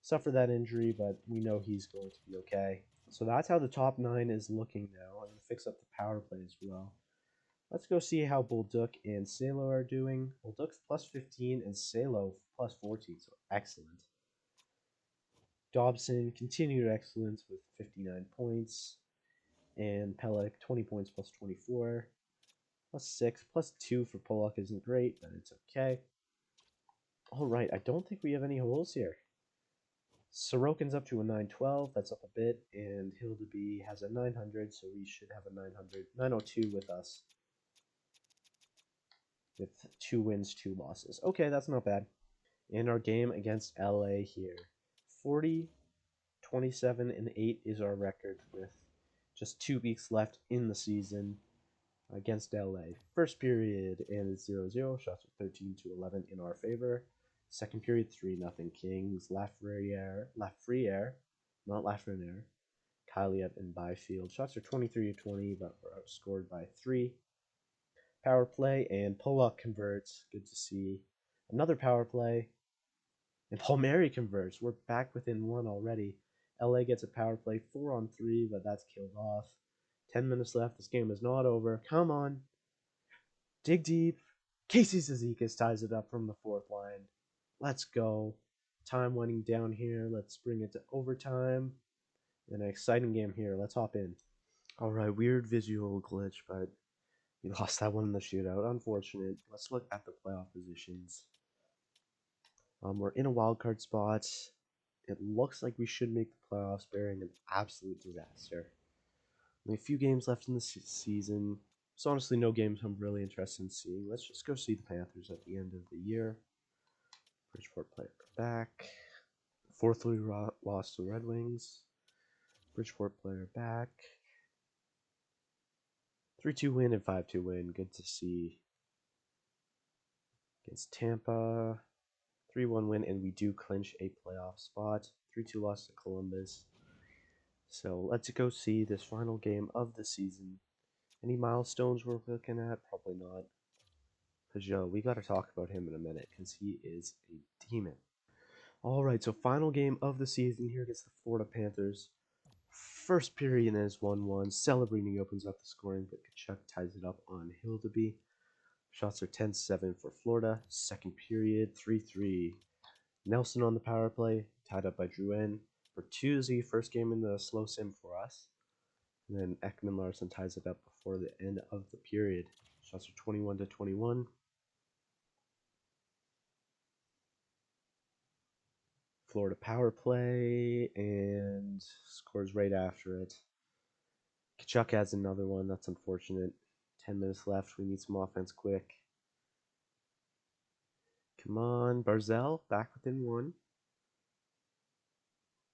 Suffered that injury, but we know he's going to be okay. So that's how the top 9 is looking now. I'm going to fix up the power play as well. Let's go see how Bolduc and Salo are doing. Bolduk's +15 and Salo +14, so excellent. Dobson continued excellence with 59 points. And Pelech, 20 points +24. +6, +2 for Pollock isn't great, but it's okay. Alright, I don't think we have any holes here. Sorokin's up to a 912, that's up a bit, and Hildeby has a 900, so we should have a 902 with us. With 2 wins, 2 losses. Okay, that's not bad. In our game against LA here. 40, 27, and 8 is our record with just 2 weeks left in the season against LA. First period, and it's 0-0. Shots are 13-11 in our favor. Second period, 3-0 Kings. Lafreniere, not Lafreniere, Kyliev and Byfield. Shots are 23-20, but we're outscored by 3. Power play, and Pollock converts. Good to see. Another power play, and Palmieri converts. We're back within 1 already. LA gets a power play 4-on-3, but that's killed off. 10 minutes left. This game is not over. Come on. Dig deep. Casey Zizekas ties it up from the 4th line. Let's go. Time winding down here. Let's bring it to overtime. An exciting game here. Let's hop in. Alright, weird visual glitch, but we lost that one in the shootout. Unfortunate. Let's look at the playoff positions. We're in a wildcard spot. It looks like we should make the playoffs, bearing an absolute disaster. Only a few games left in the season. There's honestly no games I'm really interested in seeing. Let's just go see the Panthers at the end of the year. Bridgeport player back. 4-3 loss to Red Wings. Bridgeport player back. 3-2 win and 5-2 win. Good to see. Against Tampa. 3-1 win, and we do clinch a playoff spot. 3-2 loss to Columbus. So let's go see this final game of the season. Any milestones we're looking at? Probably not. Peugeot, we got to talk about him in a minute because he is a demon. Alright, so final game of the season here against the Florida Panthers. First period is 1-1. Celebrating opens up the scoring, but Kachuk ties it up on Hildeby. Shots are 10-7 for Florida. Second period, 3-3. Nelson on the power play, tied up by Drouin. Bertuzzi, first game in the slow sim for us. And then Ekman Larson ties it up before the end of the period. Shots are 21-21. Florida power play and scores right after it. Kachuk has another one. That's unfortunate. 10 minutes left. We need some offense quick. Come on. Barzell back within 1.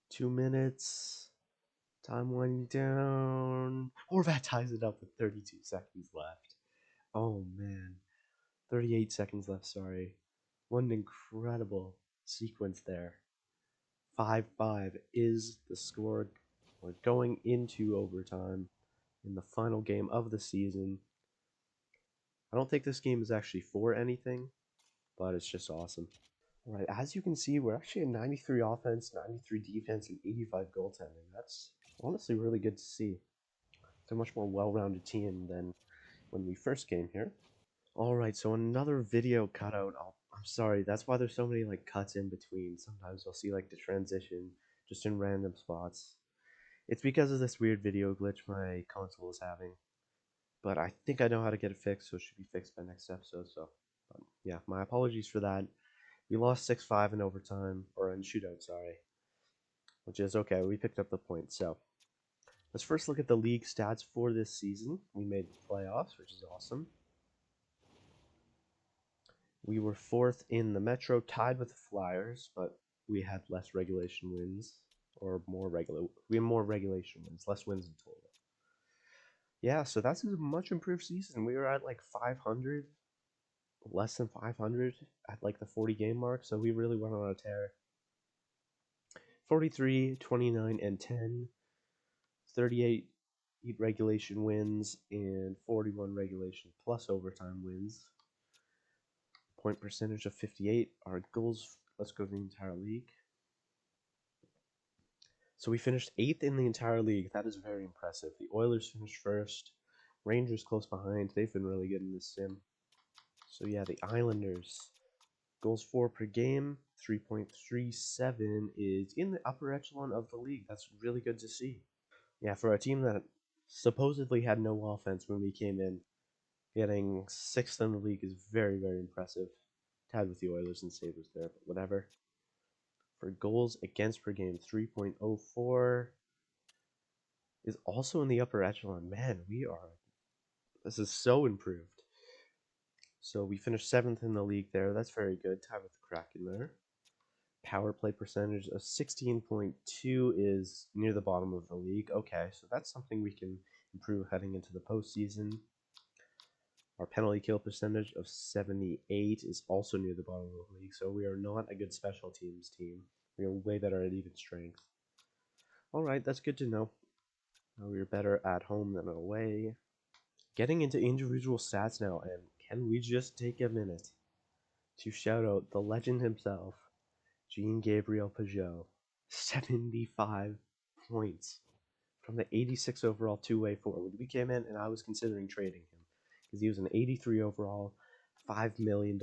2 minutes. Time winding down. Horvat ties it up with 32 seconds left. Oh, man. 38 seconds left, sorry. What an incredible sequence there. 5-5 is the score. We're going into overtime in the final game of the season. I don't think this game is actually for anything, but it's just awesome. All right, as you can see, we're actually at 93 offense, 93 defense, and 85 goaltending. That's honestly really good to see. It's a much more well-rounded team than when we first came here. Alright, so another video cutout. I'm sorry, that's why there's so many like cuts in between. Sometimes I'll see like the transition just in random spots. It's because of this weird video glitch my console is having. But I think I know how to get it fixed, so it should be fixed by next episode. So, yeah, my apologies for that. We lost 6-5 in overtime, or in shootout, sorry. Which is okay, we picked up the point. So, let's first look at the league stats for this season. We made the playoffs, which is awesome. We were 4th in the Metro, tied with the Flyers, but we had less regulation wins, or we had more regulation wins, less wins in total. Yeah, so that's a much improved season. We were at like 500, less than 500 at like the 40 game mark, so we really went on a tear. 43, 29, and 10, 38 regulation wins, and 41 regulation plus overtime wins. Point percentage of 58. Our goals, let's go to the entire league. So we finished 8th in the entire league. That is very impressive. The Oilers finished 1st. Rangers close behind. They've been really good in this sim. So yeah, the Islanders. Goals for per game, 3.37 is in the upper echelon of the league. That's really good to see. Yeah, for a team that supposedly had no offense when we came in, getting 6th in the league is very, very impressive. Tied with the Oilers and Sabres there, but whatever. For goals against per game, 3.04 is also in the upper echelon. Man, this is so improved. So we finished 7th in the league there. That's very good. Tied with the Kraken there. Power play percentage of 16.2 is near the bottom of the league. Okay, so that's something we can improve heading into the postseason. Our penalty kill percentage of 78 is also near the bottom of the league, so we are not a good special teams team. We are way better at even strength. Alright, that's good to know. We are better at home than away. Getting into individual stats now, and can we just take a minute to shout out the legend himself, Jean-Gabriel Pageau. 75 points from the 86 overall two-way forward. We came in and I was considering trading him because he was an 83 overall, $5 million.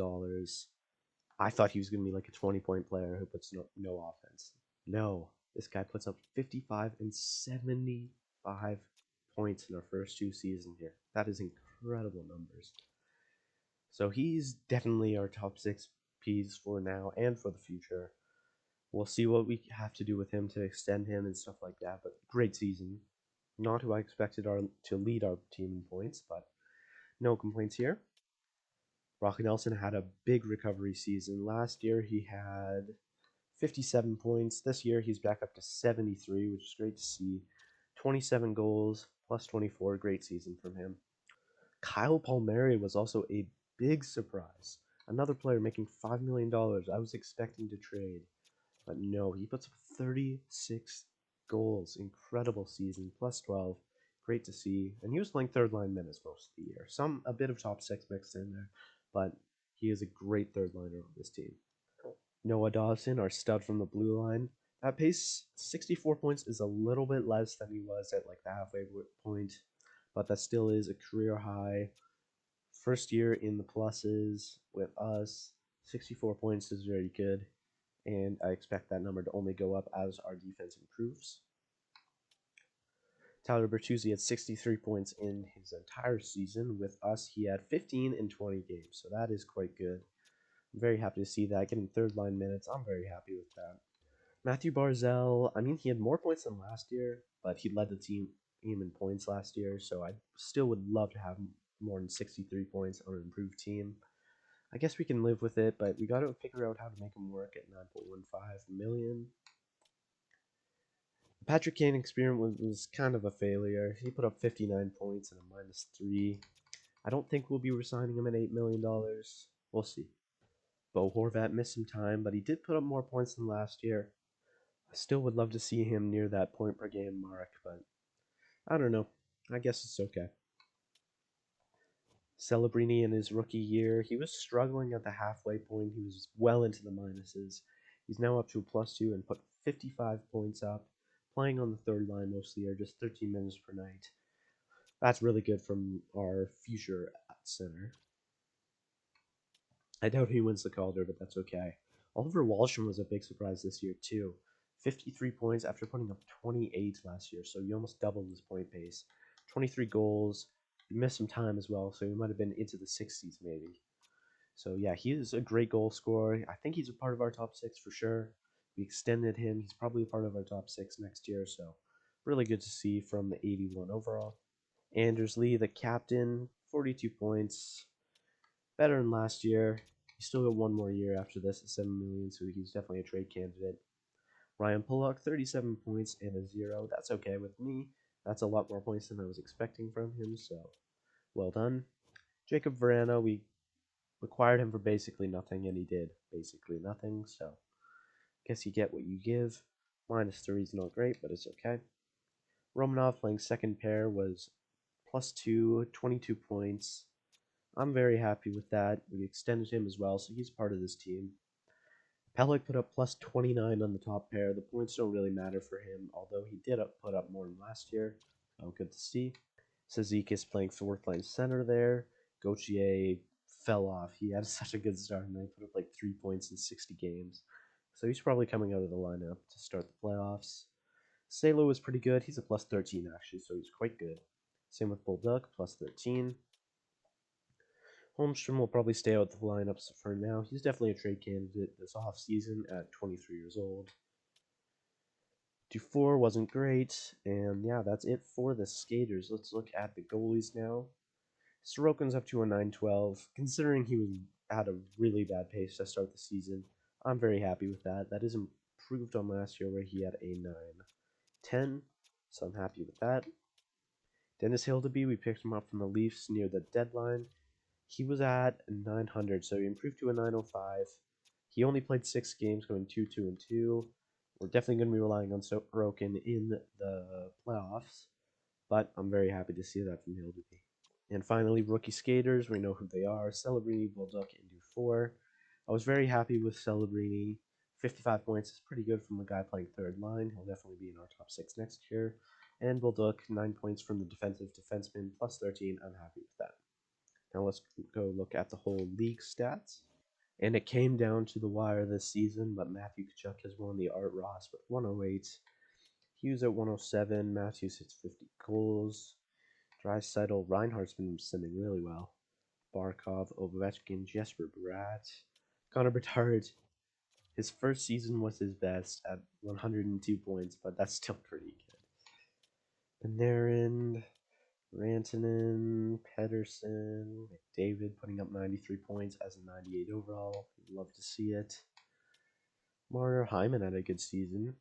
I thought he was going to be like a 20-point player who puts no offense. No, this guy puts up 55 and 75 points in our first two seasons here. That is incredible numbers. So he's definitely our top 6 Ps for now and for the future. We'll see what we have to do with him to extend him and stuff like that, but great season. Not who I expected to lead our team in points, but no complaints here. Brock Nelson had a big recovery season. Last year he had 57 points. This year he's back up to 73, which is great to see. 27 goals plus 24, great season from him. Kyle Palmieri was also a big surprise. Another player making $5 million. I was expecting to trade. But no, he puts up 36 goals. Incredible season. Plus 12. Great to see. And he was playing third line minutes most of the year. A bit of top 6 mixed in there. But he is a great third liner on this team. Noah Dawson, our stud from the blue line. That pace, 64 points, is a little bit less than he was at like the halfway point. But that still is a career high. First year in the pluses with us. 64 points is very good. And I expect that number to only go up as our defense improves. Tyler Bertuzzi had 63 points in his entire season. With us, he had 15 in 20 games, so that is quite good. I'm very happy to see that. Getting third line minutes, I'm very happy with that. Matthew Barzal, I mean, he had more points than last year, but he led the team in points last year, so I still would love to have more than 63 points on an improved team. I guess we can live with it, but we got to figure out how to make them work at 9.15 million. The Patrick Kane experiment was kind of a failure. He put up 59 points and a -3. I don't think we'll be resigning him at $8 million. We'll see. Bo Horvat missed some time, but he did put up more points than last year. I still would love to see him near that point per game mark, but I don't know. I guess it's okay. Celebrini in his rookie year, he was struggling at the halfway point. He was well into the minuses. He's now up to a +2 and put 55 points up, playing on the third line most of the year, just 13 minutes per night. That's really good from our future center. I doubt he wins the Calder, but that's okay. Oliver Wahlstrom was a big surprise this year, too. 53 points after putting up 28 last year, so he almost doubled his point pace. 23 goals. He missed some time as well, so he might have been into the 60s maybe. So yeah, he is a great goal scorer. I think he's a part of our top 6 for sure. We extended him. He's probably a part of our top 6 next year, so really good to see from the 81 overall. Anders Lee, the captain, 42 points. Better than last year. He's still got one more year after this at $7 million, so he's definitely a trade candidate. Ryan Pullock, 37 points and a 0. That's okay with me. That's a lot more points than I was expecting from him, so well done. Jacob Verano, we acquired him for basically nothing, and he did basically nothing, so guess you get what you give. -3 is not great, but it's okay. Romanov playing second pair was +2, 22 points. I'm very happy with that. We extended him as well, so he's part of this team. Pellick put up +29 on the top pair. The points don't really matter for him, although he did put up more than last year. So good to see. Sazikis playing fourth line center there. Gauthier fell off. He had such a good start, and he put up like 3 points in 60 games. So he's probably coming out of the lineup to start the playoffs. Salo was pretty good. He's a +13 actually, so he's quite good. Same with Bulldog, +13. Holmstrom will probably stay out the lineups for now. He's definitely a trade candidate this offseason at 23 years old. Dufour wasn't great, and yeah, that's it for the skaters. Let's look at the goalies now. Sorokin's up to a 9.12. Considering he had a really bad pace to start the season, I'm very happy with that. That is improved on last year where he had a 9-10, so I'm happy with that. Dennis Hildeby, we picked him up from the Leafs near the deadline. He was at 900, so he improved to a 905. He only played 6 games, going 2-2-2. We're definitely going to be relying on Sorokin in the playoffs, but I'm very happy to see that from Hildeby. And finally, rookie skaters, we know who they are. Celebrini, Bolduc, and Dufour. I was very happy with Celebrini. 55 points is pretty good from the guy playing third line. He'll definitely be in our top 6 next year. And Bolduc, 9 points from the defensive defenseman, plus 13. I'm happy with that. Now let's go look at the whole league stats. And it came down to the wire this season, but Matthew Tkachuk has won the Art Ross with 108. Hughes at 107. Matthews hits 50 goals. Draisaitl, Reinhardt's been simming really well. Barkov, Ovechkin, Jesper Bratt. Connor Bedard, his first season was his best at 102 points, but that's still pretty good. Panarin, Rantanen, Pedersen, McDavid putting up 93 points as a 98 overall. Love to see it. Marner, Hyman had a good season.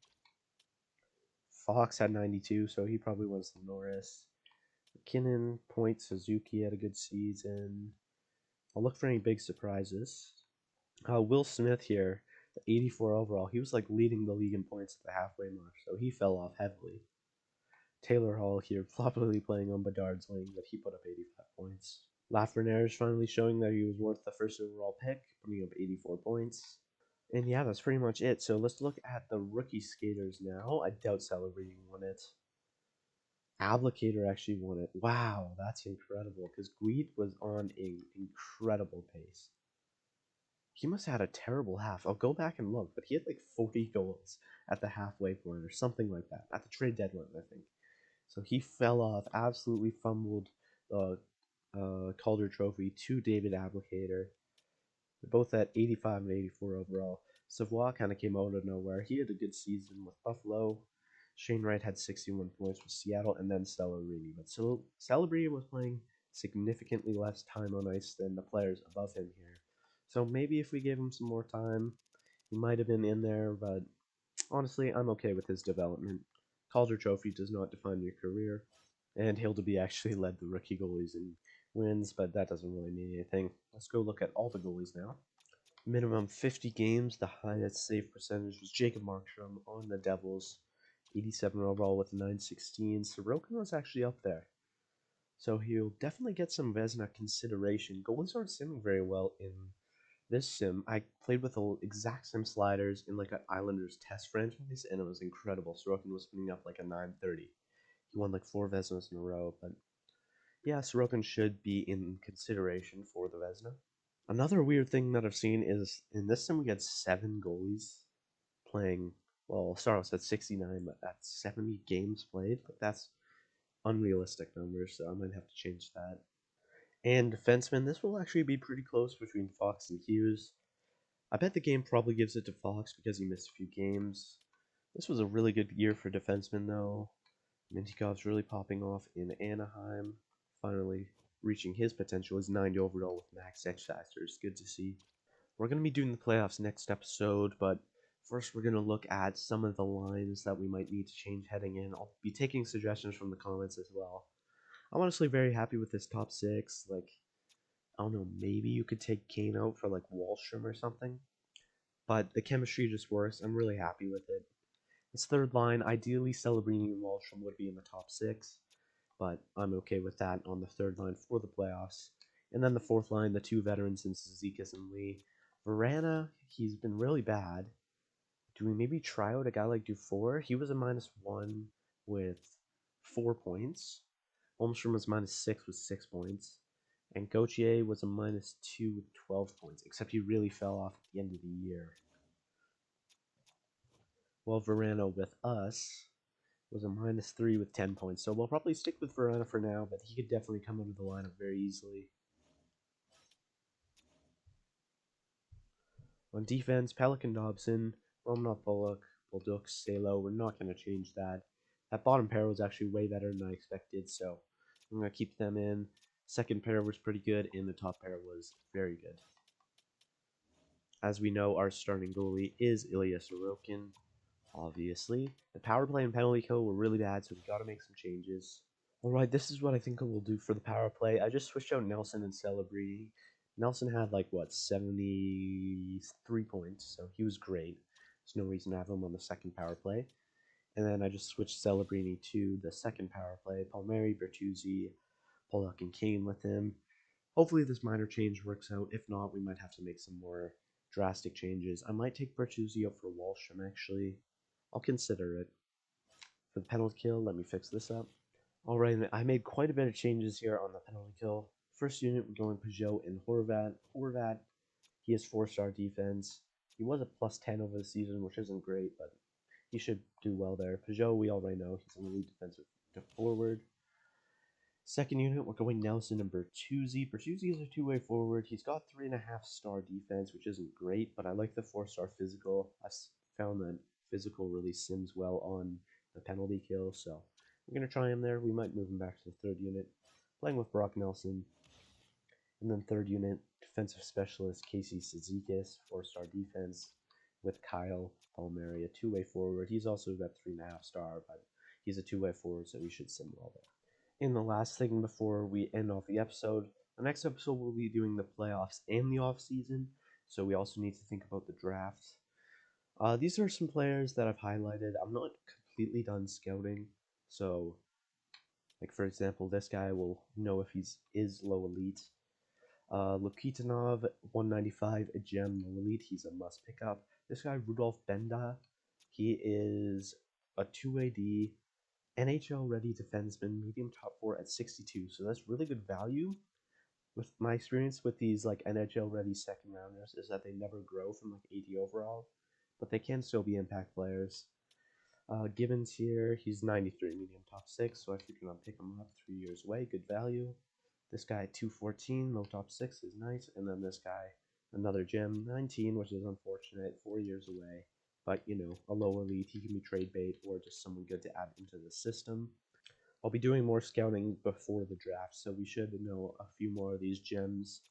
Fox had 92, so he probably wins the Norris. McKinnon, Point, Suzuki had a good season. I'll look for any big surprises. Will Smith here, the 84 overall, he was like leading the league in points at the halfway mark, so he fell off heavily. Taylor Hall here, probably playing on Bedard's wing, but he put up 85 points. Lafreniere is finally showing that he was worth the first overall pick, putting up 84 points. And yeah, that's pretty much it. So let's look at the rookie skaters now. I doubt Celebrating won it. Applicator actually won it. Wow, that's incredible, because Guide was on an incredible pace. He must have had a terrible half. I'll go back and look, but he had like 40 goals at the halfway point or something like that. At the trade deadline, I think. So he fell off, absolutely fumbled the Calder Trophy to David Applicator. They're both at 85 and 84 overall. Savoie kind of came out of nowhere. He had a good season with Buffalo. Shane Wright had 61 points with Seattle, and then Celebrini. But Celebrini was playing significantly less time on ice than the players above him here. So maybe if we gave him some more time, he might have been in there, but honestly, I'm okay with his development. Calder Trophy does not define your career, and Hildeby actually led the rookie goalies in wins, but that doesn't really mean anything. Let's go look at all the goalies now. Minimum 50 games, the highest save percentage was Jacob Markstrom on the Devils, 87 overall with 916. Sorokin was actually up there, so he'll definitely get some Vezina consideration. Goalies aren't simming very well in this sim. I played with the exact same sliders in like an Islanders test franchise, and it was incredible. Sorokin was putting up like a 930. He won like 4 Vezinas in a row, but yeah, Sorokin should be in consideration for the Vezina. Another weird thing that I've seen is in this sim we had 7 goalies playing. Well, Saros at 69, but that's 70 games played. But that's unrealistic numbers, so I might have to change that. And defenseman, this will actually be pretty close between Fox and Hughes. I bet the game probably gives it to Fox because he missed a few games. This was a really good year for defensemen, though. Mintyukov's really popping off in Anaheim, finally reaching his potential. He's 90 overall with max X factors. Good to see. We're going to be doing the playoffs next episode, but first we're going to look at some of the lines that we might need to change heading in. I'll be taking suggestions from the comments as well. I'm honestly very happy with this top 6. Like, I don't know, maybe you could take Kane out for like Wallstrom or something, but the chemistry just works. I'm really happy with it. This third line, ideally Celebrini and Wallstrom would be in the top 6, but I'm okay with that on the third line for the playoffs. And then the fourth line, the 2 veterans in Zizekas and Lee. Verana, he's been really bad. Do we maybe try out a guy like Dufour? He was a -1 with 4 points. Holmstrom was -6 with 6 points. And Gauthier was a -2 with 12 points, except he really fell off at the end of the year. While Verano with us was a -3 with 10 points. So we'll probably stick with Verana for now, but he could definitely come into the lineup very easily. On defense, Pelican Dobson, Romanov Bullock, Bolduc, Salo. We're not going to change that. That bottom pair was actually way better than I expected, so I'm going to keep them in. Second pair was pretty good, and the top pair was very good. As we know, our starting goalie is Ilya Sorokin. Obviously, the power play and penalty kill were really bad, so we got to make some changes. Alright, this is what I think we'll do for the power play. I just switched out Nelson and Celebrini. Nelson had like, what, 73 points, so he was great. There's no reason to have him on the second power play. And then I just switched Celebrini to the second power play. Palmieri, Bertuzzi, Pollock, and Kane with him. Hopefully this minor change works out. If not, we might have to make some more drastic changes. I might take Bertuzzi out for Wallstrom, actually. I'll consider it. For the penalty kill, let me fix this up. Alright, I made quite a bit of changes here on the penalty kill. First unit, we're going Peugeot and Horvat. Horvat, he has 4-star defense. He was a plus 10 over the season, which isn't great, but he should do well there. Peugeot, we already know, he's an elite defensive forward. Second unit, we're going Nelson and Bertuzzi. Bertuzzi is a two-way forward. He's got 3.5-star defense, which isn't great, but I like the 4-star physical. I found that physical really sims well on the penalty kill, so we're going to try him there. We might move him back to the third unit, playing with Brock Nelson. And then third unit, defensive specialist Casey Cizikas, 4-star defense, with Kyle Palmieri, a two-way forward. He's also got 3.5-star, but he's a two-way forward, so he should sim well there. And the last thing before we end off the episode, the next episode we'll be doing the playoffs and the off season, so we also need to think about the draft. These are some players that I've highlighted. I'm not completely done scouting, so like for example, this guy will know if is low elite. Lukitanov, 195, a gem, low elite. He's a must pick up. This guy, Rudolf Benda, he is a 2AD, NHL ready defenseman, medium top 4 at 62. So that's really good value. With my experience with these like NHL ready second rounders is that they never grow from like 80 overall, but they can still be impact players. Gibbons here, he's 93, medium top 6, so I figured I'd pick him up 3 years away, good value. This guy, 214, low top 6 is nice, and then this guy, another gem, 19, which is unfortunate, 4 years away. But, you know, a low elite, he can be trade bait or just someone good to add into the system. I'll be doing more scouting before the draft, so we should know a few more of these gems.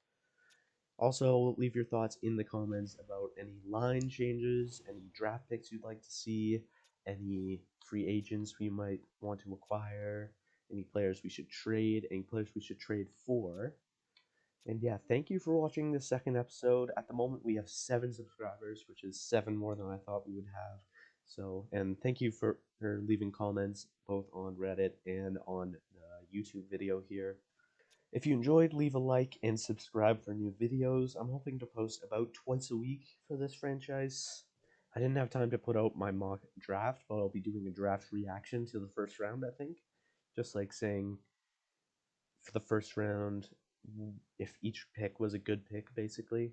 Also, leave your thoughts in the comments about any line changes, any draft picks you'd like to see, any free agents we might want to acquire, any players we should trade, any players we should trade for. And yeah, thank you for watching this second episode. At the moment, we have 7 subscribers, which is 7 more than I thought we would have. So, and thank you for leaving comments both on Reddit and on the YouTube video here. If you enjoyed, leave a like and subscribe for new videos. I'm hoping to post about twice a week for this franchise. I didn't have time to put out my mock draft, but I'll be doing a draft reaction to the first round, I think. Just like saying for the first round, if each pick was a good pick, basically.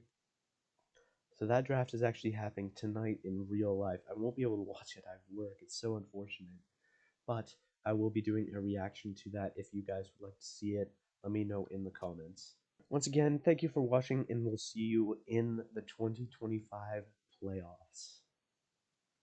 So that draft is actually happening tonight in real life. I won't be able to watch it. I have work. It's so unfortunate. But I will be doing a reaction to that. If you guys would like to see it, let me know in the comments. Once again, thank you for watching, and we'll see you in the 2025 playoffs.